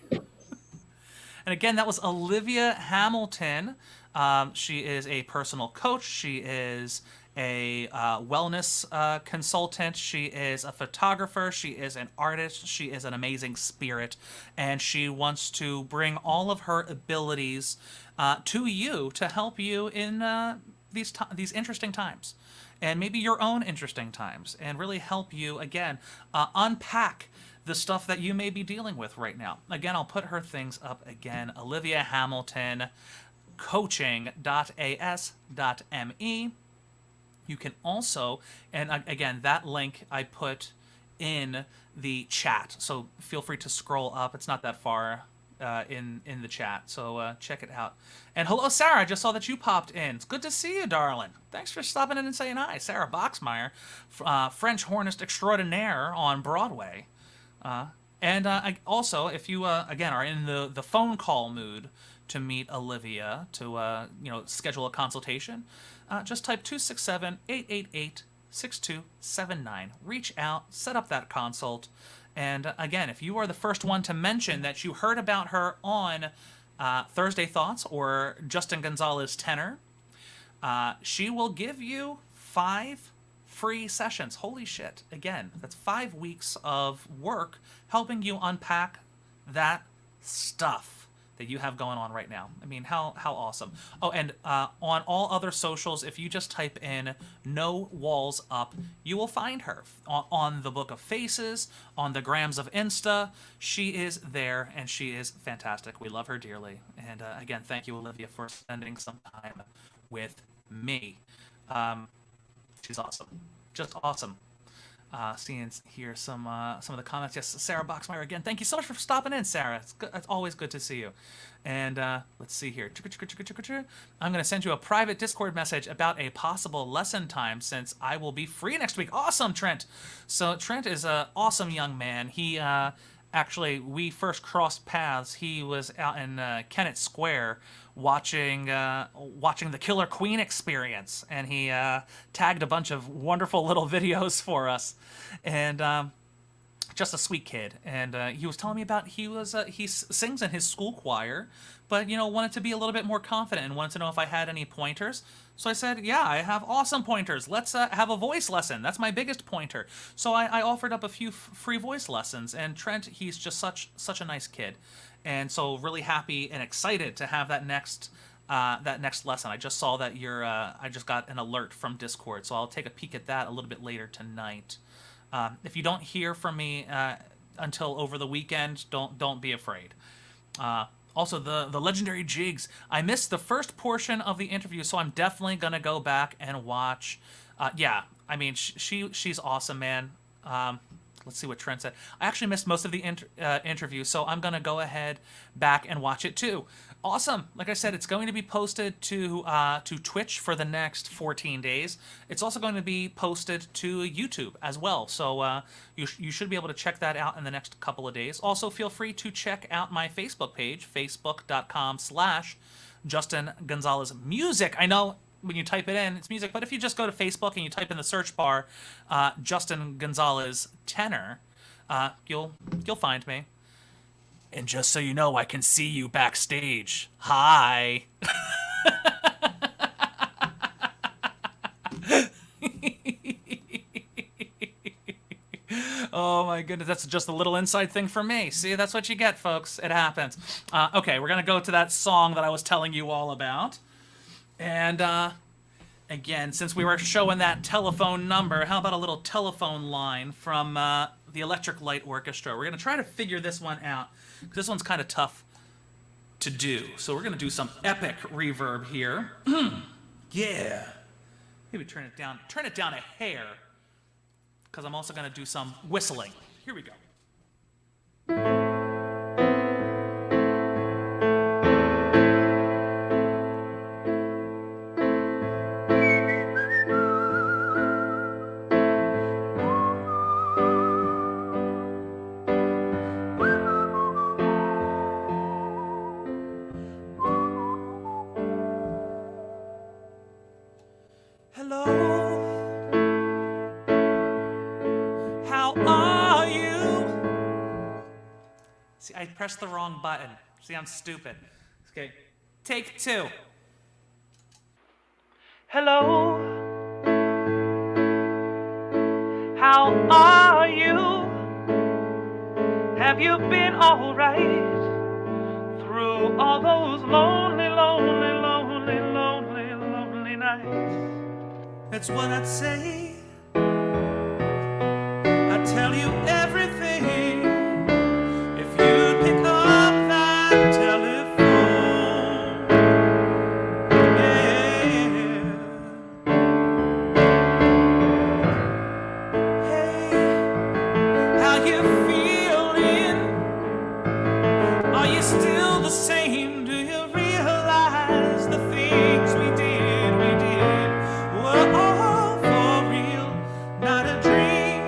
And again, that was Olivia Hamilton. She is a personal coach. She is a wellness consultant. She is a photographer. She is an artist. She is an amazing spirit. And she wants to bring all of her abilities to you to help you in these interesting times. And maybe your own interesting times. And really help you, again, unpack the stuff that you may be dealing with right now. Again, I'll put her things up again. Olivia Hamilton coaching.as.me. You can also, and again, that link I put in the chat, so feel free to scroll up. It's not that far in the chat, so check it out. And hello, Sarah. I just saw that you popped in. It's good to see you, darling. Thanks for stopping in and saying hi. Sarah Boxmeyer, French hornist extraordinaire on Broadway. And also, if you, again, are in the phone call mood to meet Olivia, to, schedule a consultation, just type 267-888-6279. Reach out, set up that consult. And again, if you are the first one to mention that you heard about her on Thursday Thoughts or Justin Gonzalez Tenor, she will give you 5 free sessions. Holy shit. Again, that's 5 weeks of work helping you unpack that stuff that you have going on right now. I mean, how awesome. Oh, and on all other socials, if you just type in No Walls Up, you will find her on the Book of Faces, on the grams of Insta. She is there, and she is fantastic. We love her dearly. And again, thank you, Olivia, for spending some time with me. She's awesome. Just awesome. Seeing here some of the comments. Yes, Sarah Boxmeyer again. Thank you so much for stopping in, Sarah. It's good. It's always good to see you. And let's see here. I'm going to send you a private Discord message about a possible lesson time since I will be free next week. Awesome, Trent. So Trent is an awesome young man. He actually, we first crossed paths. He was out in Kennett Square watching the Killer Queen experience, and he tagged a bunch of wonderful little videos for us, and just a sweet kid. And he was telling me about he sings in his school choir, but wanted to be a little bit more confident and wanted to know if I had any pointers. So I said, yeah, I have awesome pointers. Let's have a voice lesson. That's my biggest pointer. So I offered up a few free voice lessons, and Trent, he's just such a nice kid. And so really happy and excited to have that next lesson. I just saw that I just got an alert from Discord, so I'll take a peek at that a little bit later tonight. If you don't hear from me until over the weekend, don't be afraid. Also, the legendary Jigs. I missed the first portion of the interview, so I'm definitely gonna go back and watch. Yeah, I mean she's awesome, man. Let's see what Trent said. I actually missed most of the interview, so I'm going to go ahead back and watch it too. Awesome. Like I said, it's going to be posted to Twitch for the next 14 days. It's also going to be posted to YouTube as well, so you should be able to check that out in the next couple of days. Also, feel free to check out my Facebook page, facebook.com/Justin Gonzalez Music. I know when you type it in, it's music. But if you just go to Facebook and you type in the search bar, Justin Gonzalez tenor, you'll find me. And just so you know, I can see you backstage. Hi. Oh my goodness, that's just a little inside thing for me. See, that's what you get, folks. It happens. Okay, we're gonna go to that song that I was telling you all about. And again, since we were showing that telephone number, how about a little telephone line from the Electric Light Orchestra? We're going to try to figure this one out, because this one's kind of tough to do. So we're going to do some epic reverb here. Yeah. Maybe turn it down a hair, because I'm also going to do some whistling. Here we go. I pressed the wrong button. See, I'm stupid. Okay, take 2. Hello, how are you? Have you been all right through all those lonely, lonely, lonely, lonely, lonely nights? That's what I'd say. I'd tell you everything. You'd pick up that telephone, yeah. Hey, how you feeling? Are you still the same? Do you realize the things we did were all for real, not a dream?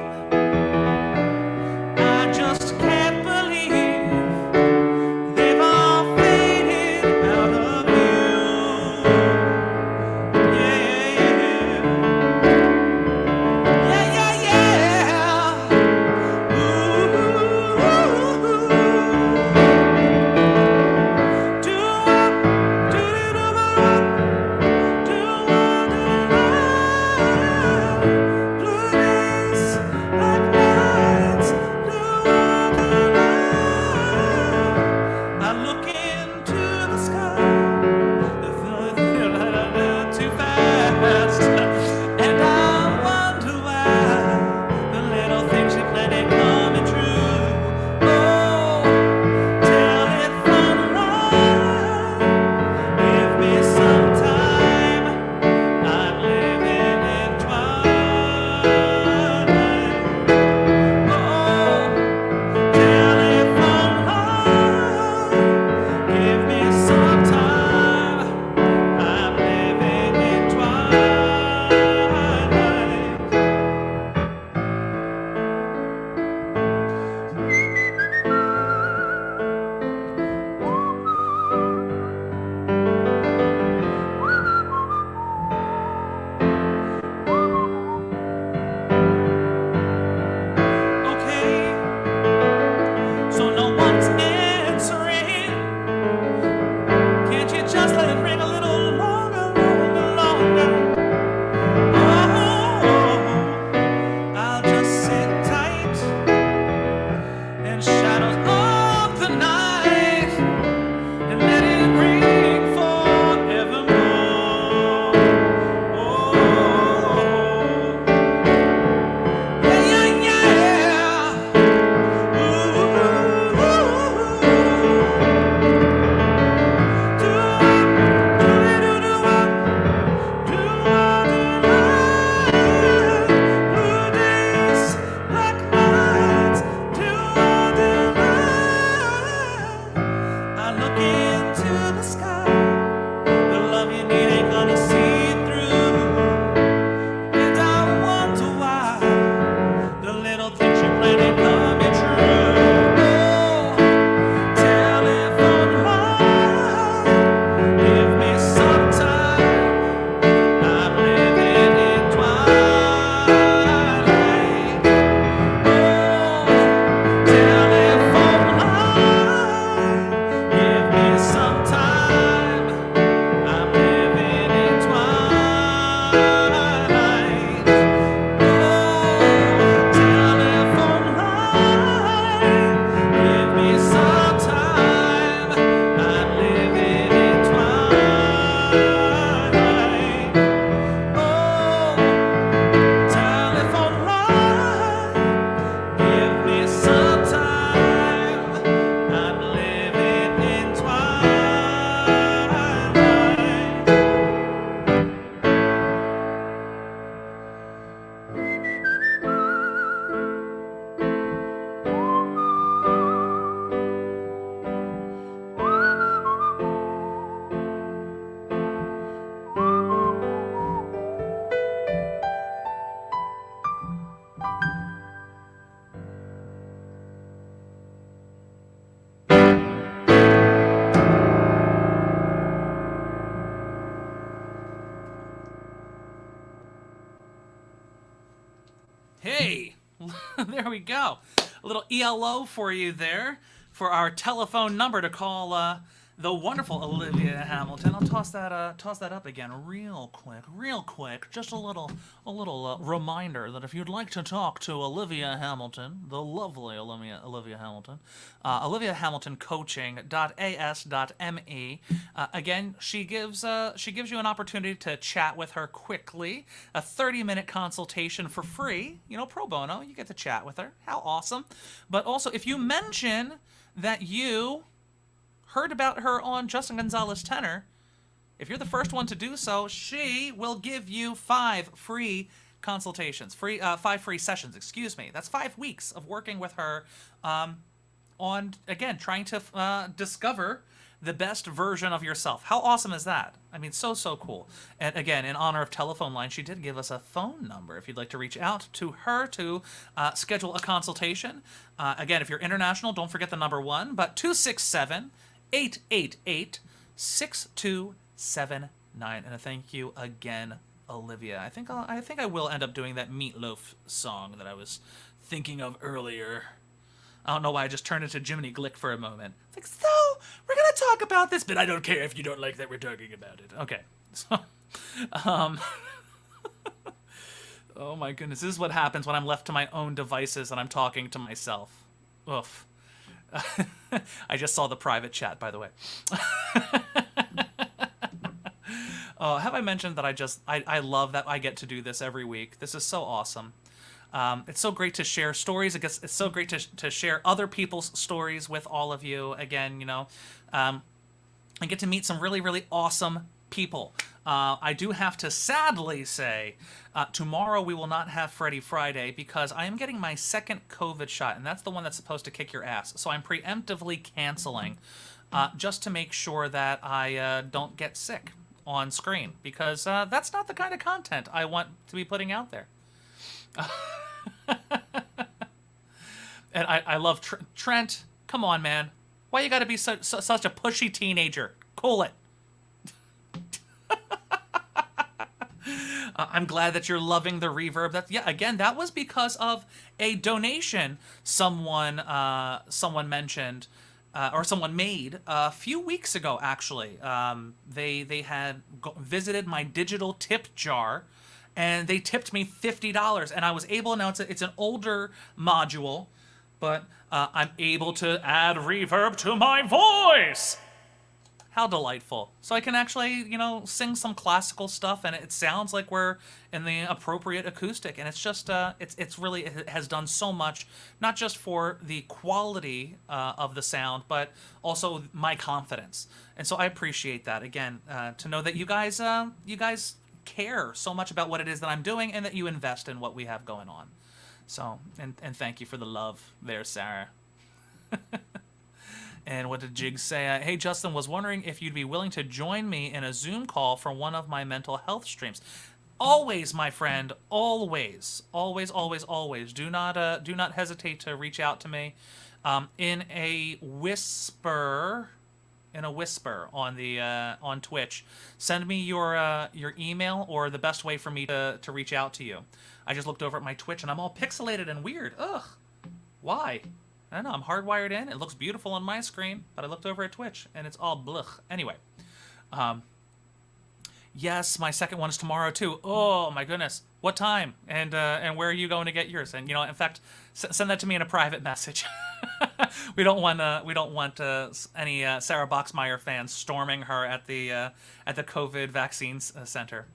we go. A little ELO for you there for our telephone number to call the wonderful Olivia Hamilton. I'll toss that up again real quick. Just a little reminder that if you'd like to talk to Olivia Hamilton, the lovely Olivia Hamilton, Olivia Hamilton Coaching.as.me. Again, she gives you an opportunity to chat with her quickly. A 30-minute consultation for free. Pro bono. You get to chat with her. How awesome! But also, if you mention that you heard about her on Justin Gonzalez Tenor, if you're the first one to do so, she will give you 5 free consultations, 5 free sessions, excuse me. That's 5 weeks of working with her on, again, trying to discover the best version of yourself. How awesome is that? I mean, so cool. And again, in honor of Telephone Line, she did give us a phone number if you'd like to reach out to her to schedule a consultation. Again, if you're international, don't forget the number 1, but 267-888-6279. And a thank you again, Olivia. I think I will end up doing that Meatloaf song that I was thinking of earlier. I don't know why I just turned into Jiminy Glick for a moment. It's like, so, we're going to talk about this, but I don't care if you don't like that we're talking about it. Okay. So, oh my goodness. This is what happens when I'm left to my own devices and I'm talking to myself. Oof. I just saw the private chat, by the way. Have I mentioned that I love that I get to do this every week? This is so awesome. It's so great to share stories. It's so great to share other people's stories with all of you. Again, I get to meet some really, really awesome people. I do have to sadly say, tomorrow we will not have Freddie Friday because I am getting my second COVID shot, and that's the one that's supposed to kick your ass. So I'm preemptively canceling just to make sure that I don't get sick on screen because that's not the kind of content I want to be putting out there. And I love Trent. Come on, man. Why you gotta be such a pushy teenager? Cool it. I'm glad that you're loving the reverb. That was because of a donation someone mentioned or someone made a few weeks ago. Actually, they had visited my digital tip jar. And they tipped me $50, and I was able, now it's an older module, but I'm able to add reverb to my voice. How delightful. So I can actually, sing some classical stuff, and it sounds like we're in the appropriate acoustic, and it's just, it has done so much, not just for the quality of the sound, but also my confidence. And so I appreciate that, again, to know that you guys care so much about what it is that I'm doing and that you invest in what we have going on. So, and thank you for the love there, Sarah. And what did Jig say? Hey, Justin, was wondering if you'd be willing to join me in a Zoom call for one of my mental health streams. Always, my friend, always. Do not hesitate to reach out to me in a whisper on Twitch. Send me your email or the best way for me to reach out to you. I just looked over at my Twitch and I'm all pixelated and weird. Ugh. Why? I don't know. I'm hardwired in. It looks beautiful on my screen, but I looked over at Twitch and it's all blech. Anyway. Yes, my second one is tomorrow too. Oh my goodness. What time? And where are you going to get yours? And in fact, send that to me in a private message. We don't want any Sarah Boxmeyer fans storming her at the COVID vaccine center.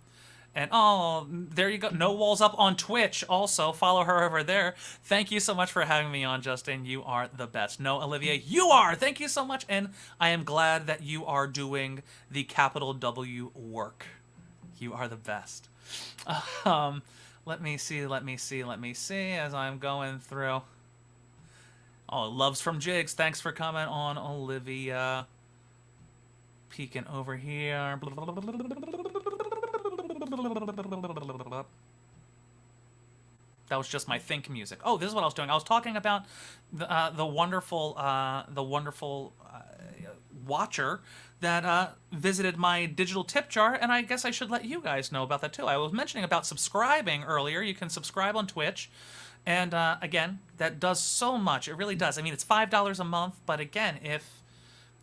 And there you go. No Walls Up on Twitch. Also, follow her over there. Thank you so much for having me on, Justin. You are the best. No, Olivia, you are. Thank you so much. And I am glad that you are doing the capital W work. You are the best. Let me see as I'm going through. Oh, loves from Jigs. Thanks for coming on, Olivia. Peeking over here. That was just my think music. Oh, this is what I was doing. I was talking about the wonderful watcher that visited my digital tip jar, and I guess I should let you guys know about that too. I was mentioning about subscribing earlier. You can subscribe on Twitch. And again, that does so much. It really does. I mean, it's $5 a month, but again, if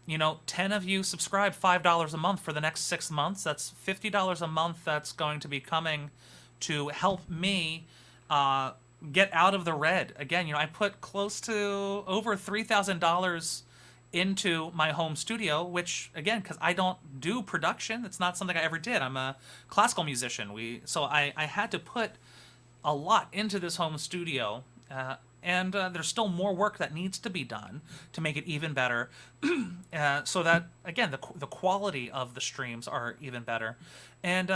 10 of you subscribe $5 a month for the next 6 months, that's $50 a month that's going to be coming to help me get out of the red. Again, I put close to over $3,000 into my home studio, which again, because I don't do production, it's not something I ever did. I'm a classical musician. So I had to put a lot into this home studio, and there's still more work that needs to be done to make it even better, so that again the quality of the streams are even better, and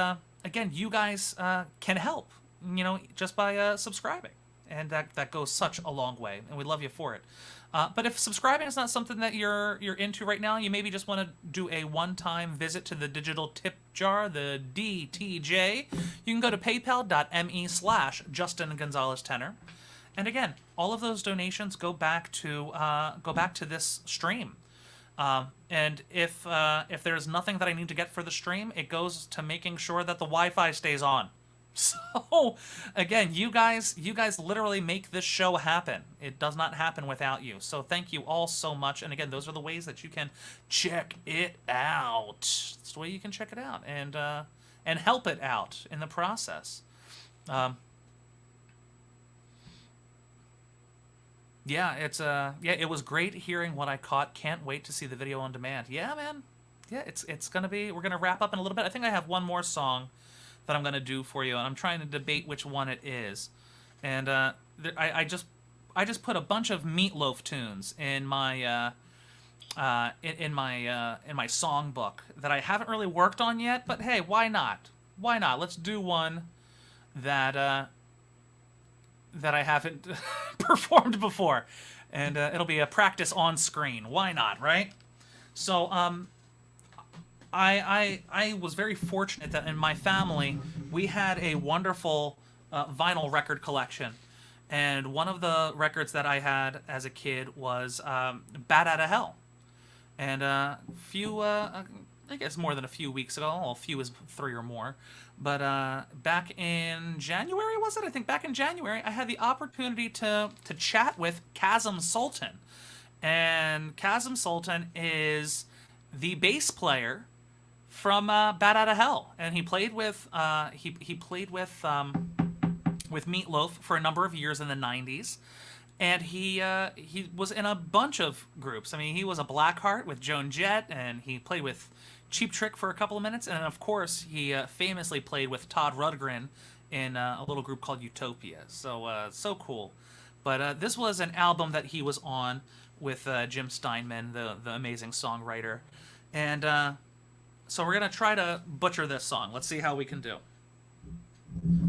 again you guys can help, just by subscribing, and that goes such a long way, and we love you for it. But if subscribing is not something that you're into right now, you maybe just want to do a one-time visit to the digital tip jar, the DTJ. You can go to paypal.me/Justin Gonzalez Tenor, and again, all of those donations go back to this stream. And if there's nothing that I need to get for the stream, it goes to making sure that the Wi-Fi stays on. So, again, you guys literally make this show happen. It does not happen without you. So thank you all so much. And again, those are the ways that you can check it out. That's the way you can check it out and help it out in the process. It was great hearing what I caught. Can't wait to see the video on demand. Yeah, man. Yeah, it's gonna be. We're gonna wrap up in a little bit. I think I have one more song that I'm gonna do for you, and I'm trying to debate which one it is. And I just put a bunch of Meatloaf tunes in my in my songbook that I haven't really worked on yet. But hey, why not? Why not? Let's do one that I haven't performed before, and it'll be a practice on screen. Why not, right? So I was very fortunate that in my family we had a wonderful vinyl record collection, and one of the records that I had as a kid was "Bat Outta Hell," and I guess more than a few weeks ago. Well, a few is 3 or more. But back in January, was it? I think back in January, I had the opportunity to chat with Kazim Sultan. And Kazim Sultan is the bass player from Bat Outta Hell. And he played with Meatloaf for a number of years in the 90s. And he was in a bunch of groups. I mean, he was a Blackheart with Joan Jett, and he played with Cheap Trick for a couple of minutes, and of course he famously played with Todd Rundgren in a little group called Utopia. So so cool. But this was an album that he was on with Jim Steinman, the amazing songwriter, and so we're gonna try to butcher this song. Let's see how we can do.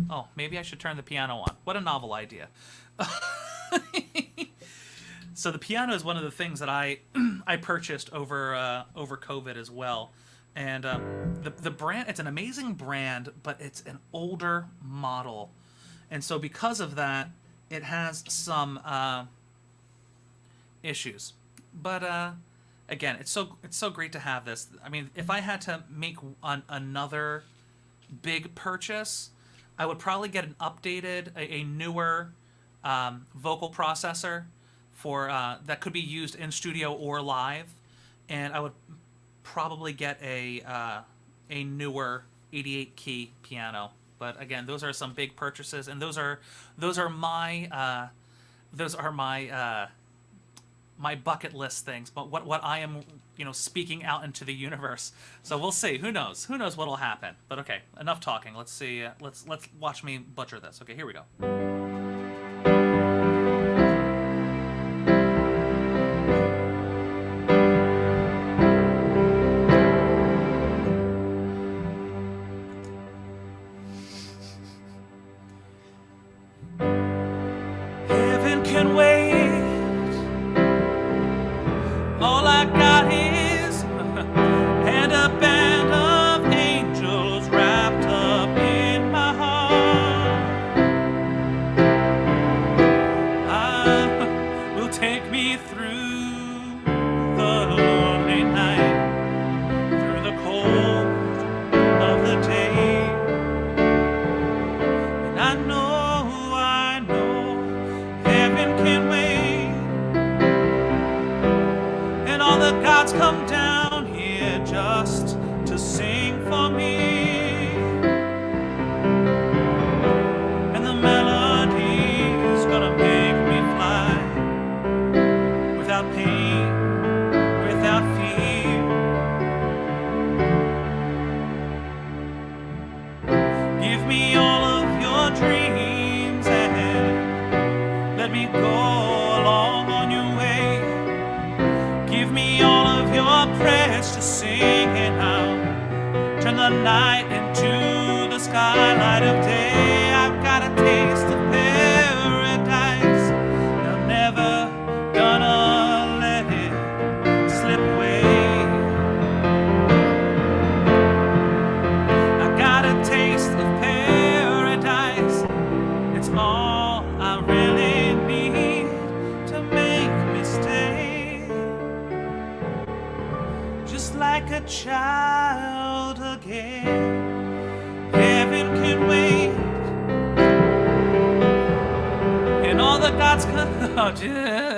Oh, maybe I should turn the piano on. What a novel idea. So the piano is one of the things that I purchased over COVID as well. And the brand, it's an amazing brand, but it's an older model. And so because of that, it has some issues. But again, it's so great to have this. I mean, if I had to make another big purchase, I would probably get an updated, a newer vocal processor for that could be used in studio or live, and I would probably get a newer 88 key piano. But again, those are some big purchases, and those are my my bucket list things. But what I am speaking out into the universe. So we'll see. Who knows? Who knows what'll happen? But okay, enough talking. Let's see. Let's watch me butcher this. Okay, here we go. Can wait. All I got is and a band of angels wrapped up in my heart. Will take me through the lonely night, through the cold of the day. And I know gods come down here just to sing for me. And the melody's gonna make me fly without pain, without fear. Give me all of your dreams and let me go along on your way. Give me all of your prayers to sing and I'll turn the night into the skylight of day. I've got a taste of paradise. I'm never gonna let it slip away. I got a taste of paradise. It's all I really need to make me stay. Just like a child again. Heaven can wait. And all the gods come. Oh,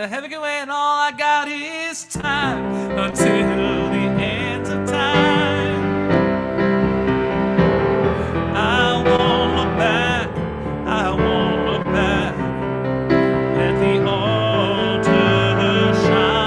heaven can wait. And all I got is time until the end of time. I won't look back. I won't look back. Let the altar shine.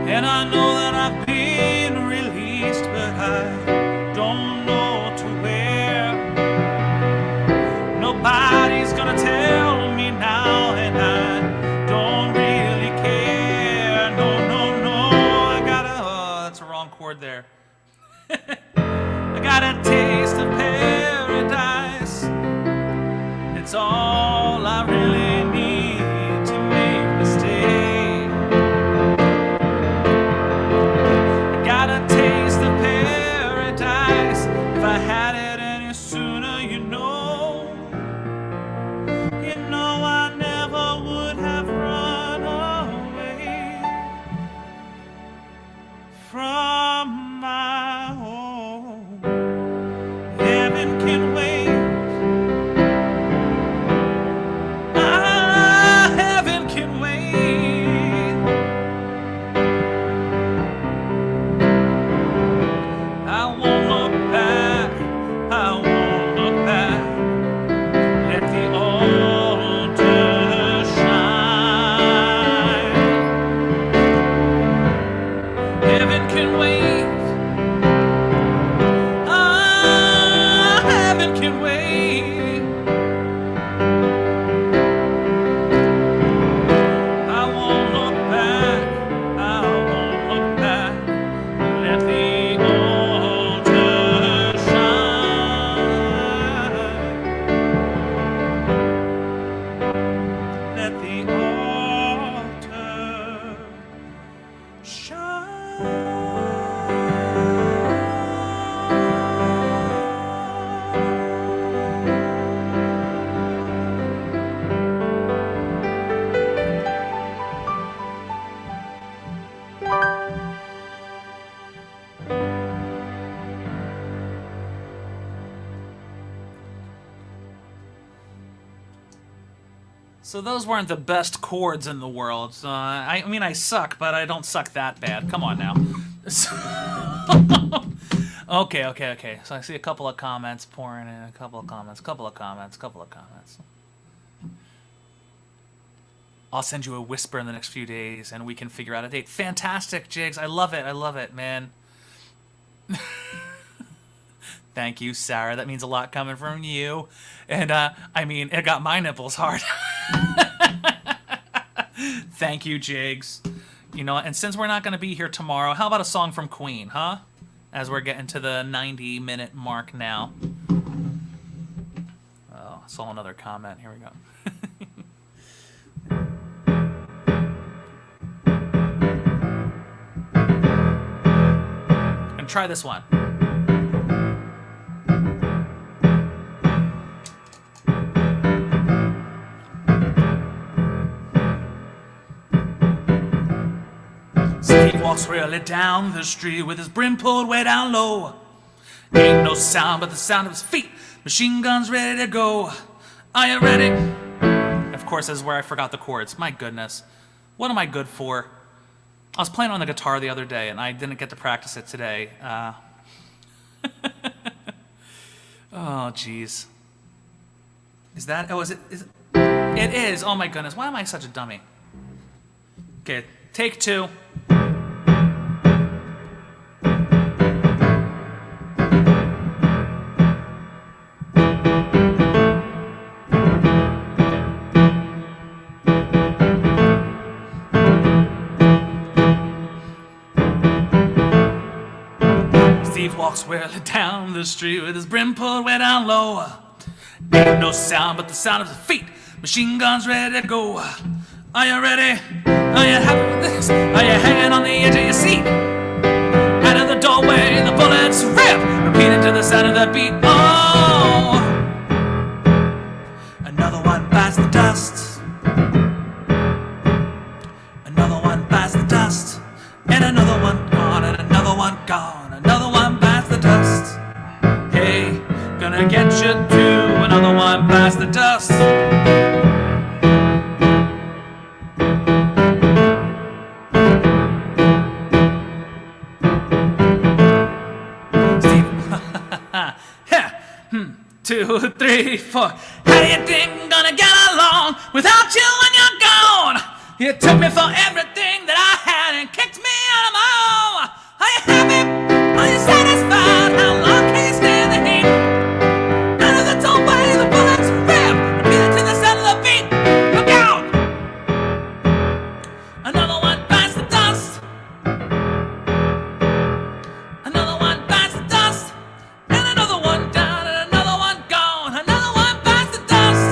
And I know that I've been released, but I don't know to where. Nobody's gonna tell me now, and I don't really care. No, no, no. I gotta. Oh, that's a wrong chord there. I got a taste of paradise. It's all I really need to make me stay. Got a taste of paradise. If I had it any sooner, you know I never would have run away from my home. Heaven can wait. Heaven can wait. I won't look back, I won't look back. Let the altar shine. Heaven can wait. Heaven can wait. I won't look back, I won't look back. Let the altar shine. Let the altar So those weren't the best chords in the world. I mean, I suck, but I don't suck that bad. Come on now. Okay. So I see a couple of comments pouring in. A couple of comments. I'll send you a whisper in the next few days, and we can figure out a date. Fantastic, Jigs. I love it, man. Thank you, Sarah. That means a lot coming from you. And, I mean, it got my nipples hard. Thank you, Jigs. You know, and since we're not going to be here tomorrow, how about a song from Queen, huh? As we're getting to the 90-minute mark now. Oh, I saw another comment. Here we go. And try this one. walks really down the street with his brim pulled way down low. Ain't no sound but the sound of his feet. Machine guns ready to go. Are you ready? Of course, this is where I forgot the chords. My goodness. What am I good for? I was playing on the guitar the other day, and I didn't get to practice it today. Oh, jeez. Is that... Oh, is it... It is. Oh, my goodness. Why am I such a dummy? Okay, take 2. Steve walks wearily down the street with his brim pulled way down low. Ain't no sound but the sound of his feet. Machine guns ready to go. Are you ready? Are you happy with this? Are you hanging on the edge of your seat? Out of the doorway, the bullets rip, repeating to the sound of the beat. Oh, another one bites the dust. Another one bites the dust. And another one gone, and another one gone. Another one bites the dust. Hey, gonna get you too. Another one bites the dust. Steve, 2, 3, 4. How do you think I'm gonna get along without you when you're gone? You took me for everything that I had and kicked me out of my own. Are you happy? Are you satisfied? How long can you stand the heat? Out of the doorway, the bullets rip, repeating to the sound of the beat. Look out! Another one bites the dust. Another one bites the dust. And another one down, and another one gone. Another one bites the dust.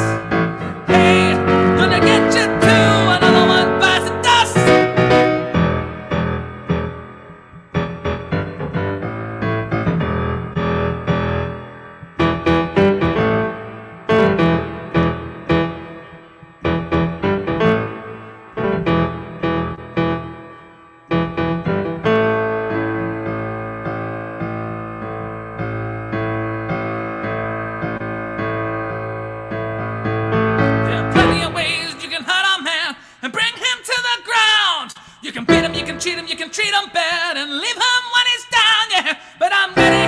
Hey, gonna get you too. Another one bites the dust. There are plenty of ways you can hurt a man and bring him to the ground. You can beat him, you can cheat him, you can treat him bad and leave him when he's down, yeah. But I'm ready,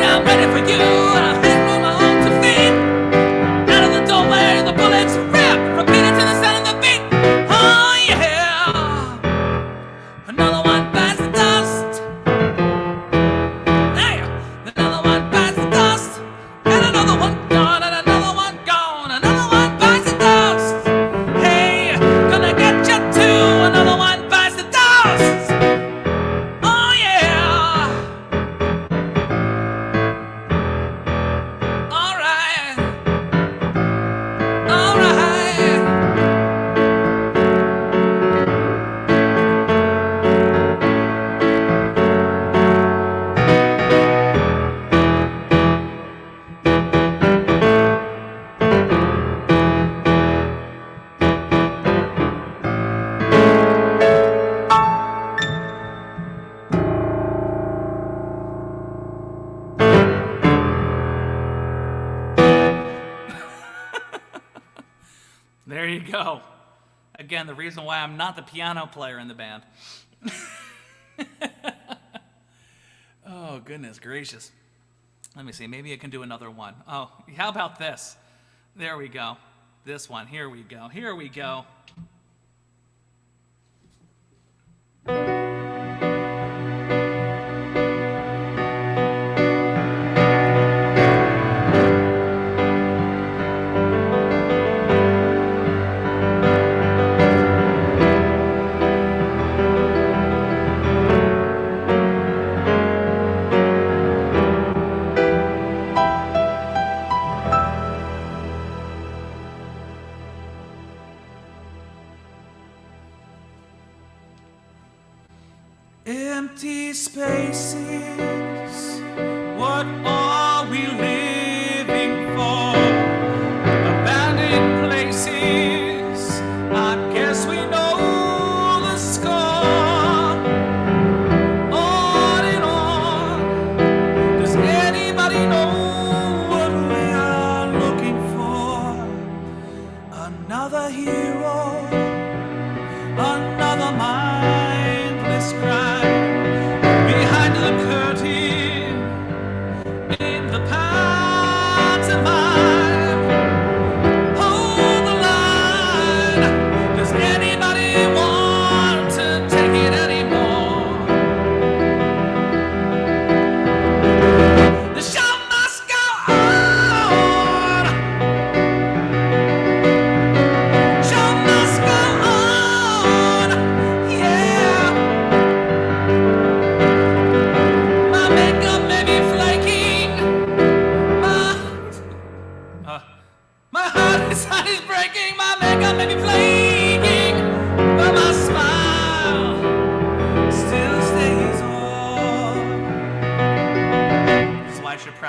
yeah, I'm ready for you, and I'm heading on my own 2 feet. Out of the doorway, the bullets rip, repeating to the sound of the beat. Oh yeah, another one bites the dust. Hey, another one bites the dust, and another one gone, and another one gone, another one bites the dust. Hey, gonna get you too. Another one bites the dust. Oh yeah. All right. All right. There you go. Again, the reason why I'm not the piano player in the band. Oh, goodness gracious. Let me see. Maybe I can do another one. Oh, how about this? There we go. This one. Here we go. Here we go. Empty spaces, what are we living for? Abandoned places, I guess we know the score.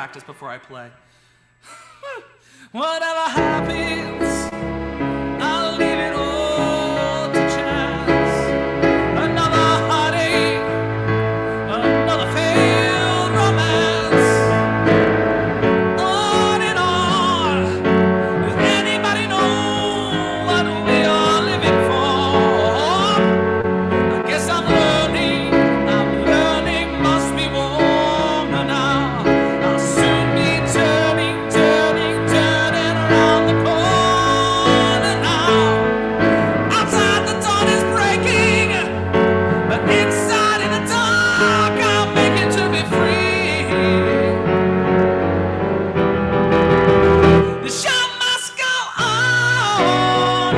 practice before I play. Whatever happens, I'll leave it all to chance. Another heartache, another failed romance. On and on. Does anybody know what we are living for? I guess I'm learning, must be warmer now. I'll soon be turning around the corner now. Outside the dawn is breaking, but inside in the dark I'm making to be free. The show must go on.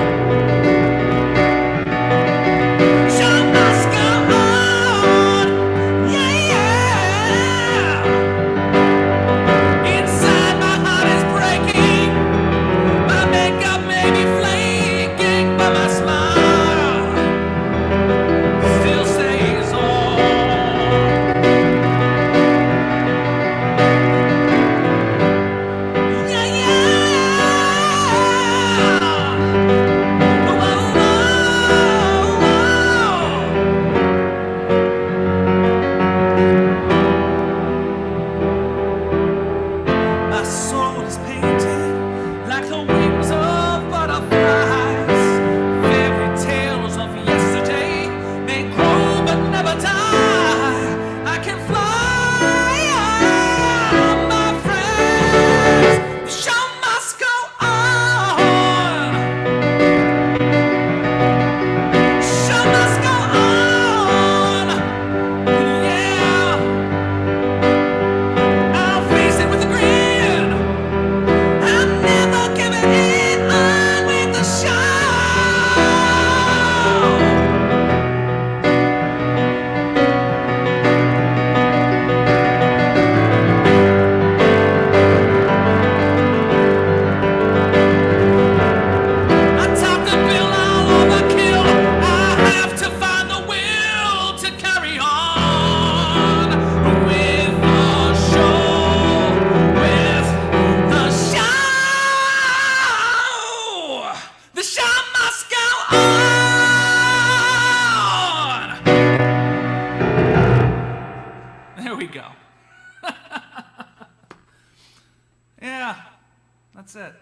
The show must go on. Yeah. Inside my heart is breaking. My makeup may be flaking, but my smile still stays on. Yeah, yeah. My soul is painted like the wings of butterflies. Fairy tales of yesterday may grow but never die. I can fly, my friends. The show must go on. Show must go on. Yeah. I'll face it with a grin. I'm never giving in on with the show. I top the bill, I'll overkill. I have to find the will to carry on with the show. With the show. The show must go on. There we go. Yeah, that's it.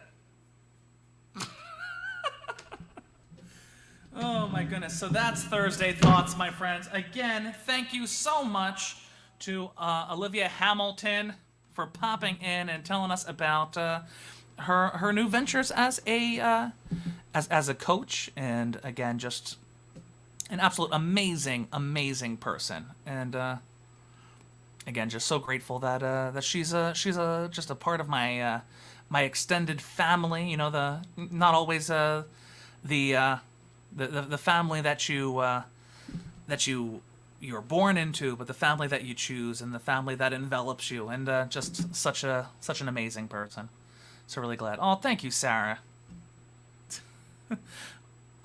Oh my goodness. So that's Thursday Thoughts, my friends. Again, thank you so much to Olivia Hamilton for popping in and telling us about her new ventures as a as a coach, and again, just an absolute amazing person. And again, just so grateful that that she's just a part of my my extended family. You know, the not always the family that you're born into, but the family that you choose and the family that envelops you, and just such an amazing person. So really glad. Oh, thank you, Sarah.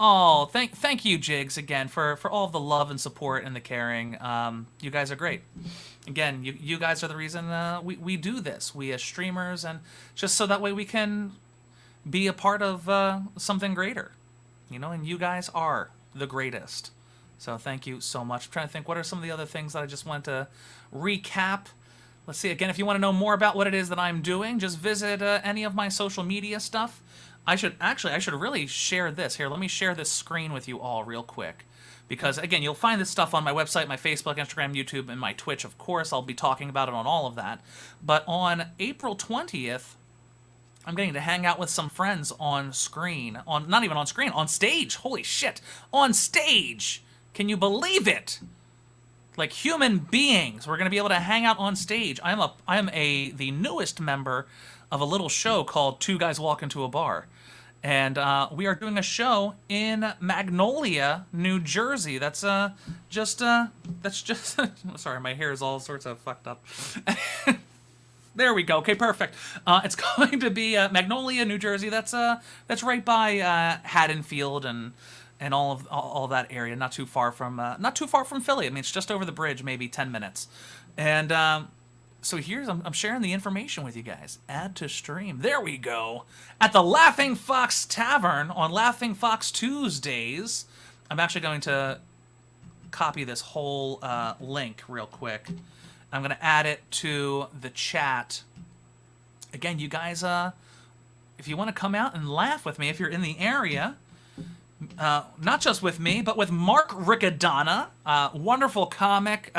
Oh, thank you, Jigs, again for all of the love and support and the caring. You guys are great. Again, you guys are the reason we do this. We as streamers, and just so that way we can be a part of something greater. You know, and you guys are the greatest. So thank you so much. I'm trying to think, what are some of the other things that I just want to recap? Let's see. Again, if you want to know more about what it is that I'm doing, just visit any of my social media stuff. I should really share this. Here, let me share this screen with you all real quick. Because, again, you'll find this stuff on my website, my Facebook, Instagram, YouTube, and my Twitch, of course. I'll be talking about it on all of that. But on April 20th, I'm getting to hang out with some friends on screen. Not even on screen, on stage. Holy shit. On stage. Can you believe it? Like human beings. We're going to be able to hang out on stage. I am the newest member of a little show called Two Guys Walk Into a Bar. And we are doing a show in Magnolia, New Jersey. That's just sorry, my hair is all sorts of fucked up. There we go. Okay, perfect. It's going to be Magnolia, New Jersey. That's right by Haddonfield and all that area. Not too far from Philly. I mean, it's just over the bridge, maybe 10 minutes. And So here's, I'm sharing the information with you guys. Add to stream. There we go. At the Laughing Fox Tavern on Laughing Fox Tuesdays. I'm actually going to copy this whole link real quick. I'm going to add it to the chat. Again, you guys, if you want to come out and laugh with me, if you're in the area, not just with me, but with Mark Riccadonna, wonderful comic,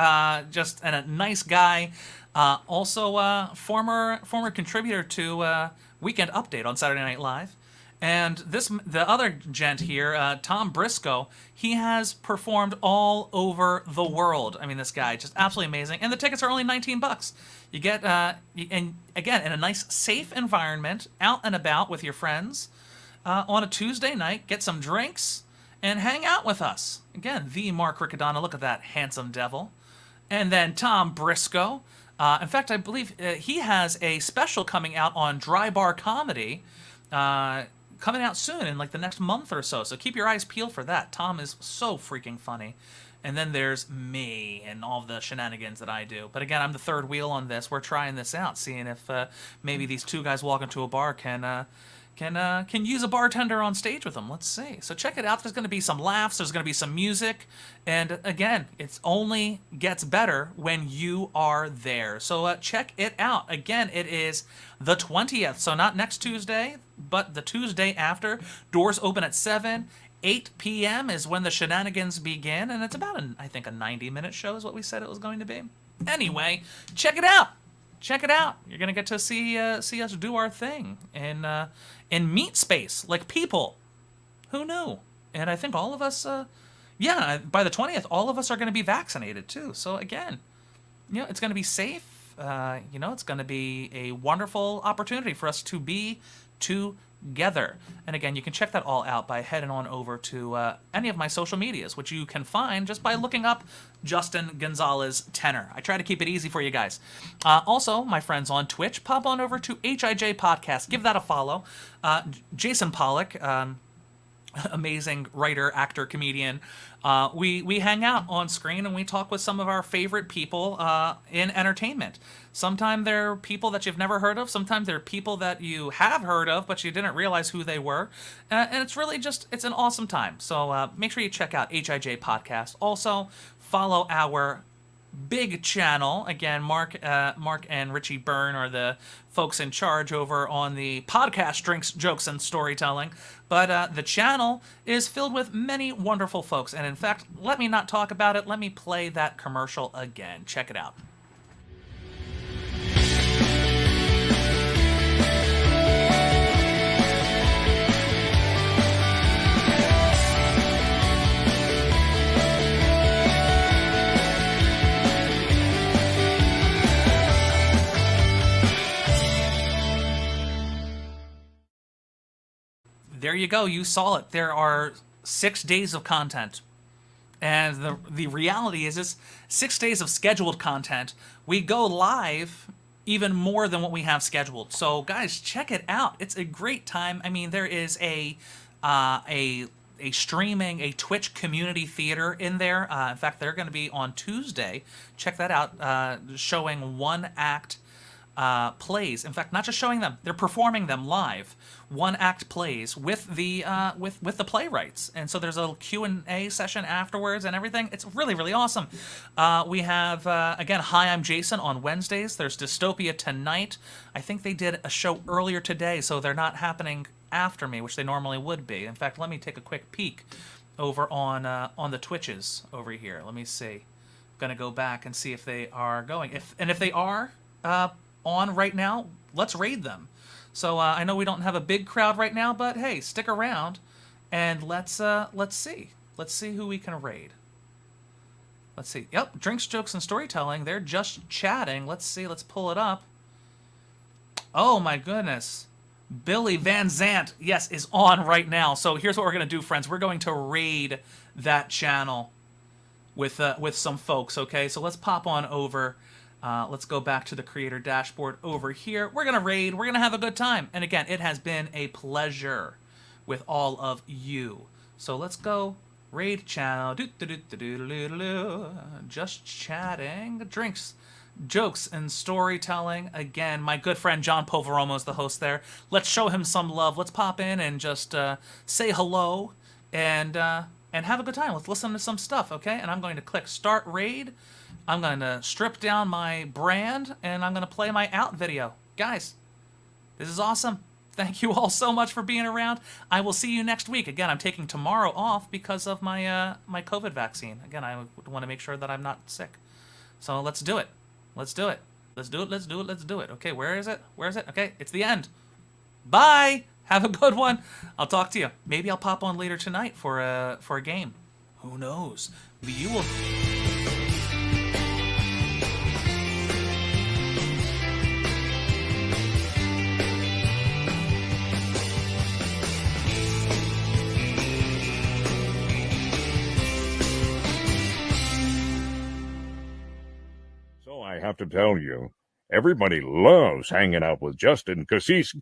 just and a nice guy. Also, former contributor to Weekend Update on Saturday Night Live. And the other gent here, Tom Briscoe, he has performed all over the world. I mean, this guy, just absolutely amazing. And the tickets are only $19. You get, and again, in a nice, safe environment, out and about with your friends, on a Tuesday night, get some drinks, and hang out with us. Again, the Mark Riccadonna, look at that handsome devil. And then Tom Briscoe. In fact, I believe he has a special coming out on Dry Bar Comedy, coming out soon in like the next month or so. So keep your eyes peeled for that. Tom is so freaking funny. And then there's me and all the shenanigans that I do. But again, I'm the third wheel on this. We're trying this out, seeing if maybe these two guys walking to a bar can use a bartender on stage with them. Let's see. So check it out. There's going to be some laughs. There's going to be some music. And again, it only gets better when you are there. So check it out. Again, it is the 20th. So not next Tuesday, but the Tuesday after. Doors open at 7. 8 p.m. is when the shenanigans begin. And it's about, I think, a 90-minute show is what we said it was going to be. Anyway, check it out. Check it out. You're gonna get to see us do our thing in meat space, like people. Who knew? And I think all of us, by the 20th, all of us are gonna be vaccinated too. So again, it's gonna be safe. It's gonna be a wonderful opportunity for us to be together. And again, you can check that all out by heading on over to any of my social medias, which you can find just by looking up Justin Gonzalez Tenor. I try to keep it easy for you guys. Also, my friends on Twitch, pop on over to HIJ Podcast. Give that a follow. Jason Pollock, amazing writer, actor, comedian. We hang out on screen and we talk with some of our favorite people in entertainment. Sometimes they're people that you've never heard of. Sometimes they're people that you have heard of, but you didn't realize who they were. And it's really it's an awesome time. So make sure you check out HIJ Podcast. Also, follow our big channel. Again, Mark and Richie Byrne are the folks in charge over on the podcast Drinks, Jokes, and Storytelling. But the channel is filled with many wonderful folks. And in fact, let me not talk about it. Let me play that commercial again. Check it out. There you go. You saw it. There are 6 days of content. And the reality is it's 6 days of scheduled content. We go live even more than what we have scheduled. So guys, check it out. It's a great time. I mean, there is a streaming, a Twitch community theater in there. In fact, they're going to be on Tuesday. Check that out. Showing one-act plays. In fact, not just showing them, they're performing them live. One-act plays with the with the playwrights, and so there's a Q&A session afterwards and everything. It's really, really awesome. We have again, Hi, I'm Jason on Wednesdays. There's Dystopia tonight. I think they did a show earlier today, so they're not happening after me, which they normally would be. In fact, let me take a quick peek over on the Twitches over here. Let me see. I'm gonna go back and see if they are going. If they are on right now, let's raid them. So I know we don't have a big crowd right now, but hey, stick around and let's see who we can raid. Let's see. Yep, Drinks, Jokes, and Storytelling. They're just chatting. Let's see. Let's pull it up. Oh my goodness. Billy Van Zant, yes, is on right now. So here's what we're gonna do, friends. We're going to raid that channel with some folks. Okay, so let's pop on over. Let's go back to the creator dashboard over here. We're going to raid. We're going to have a good time. And again, it has been a pleasure with all of you. So let's go raid channel. Just chatting. Drinks, jokes and storytelling. Again, my good friend John Poveromo is the host there. Let's show him some love. Let's pop in and just say hello and have a good time. Let's listen to some stuff, okay? And I'm going to click Start Raid. I'm going to strip down my brand, and I'm going to play my out video. Guys, this is awesome. Thank you all so much for being around. I will see you next week. Again, I'm taking tomorrow off because of my my COVID vaccine. Again, I want to make sure that I'm not sick. So let's do it. Let's do it. Let's do it. Let's do it. Let's do it. Okay, where is it? Where is it? Okay, it's the end. Bye. Have a good one. I'll talk to you. Maybe I'll pop on later tonight for a game. Who knows? You will. So I have to tell you, everybody loves hanging out with Justin because he's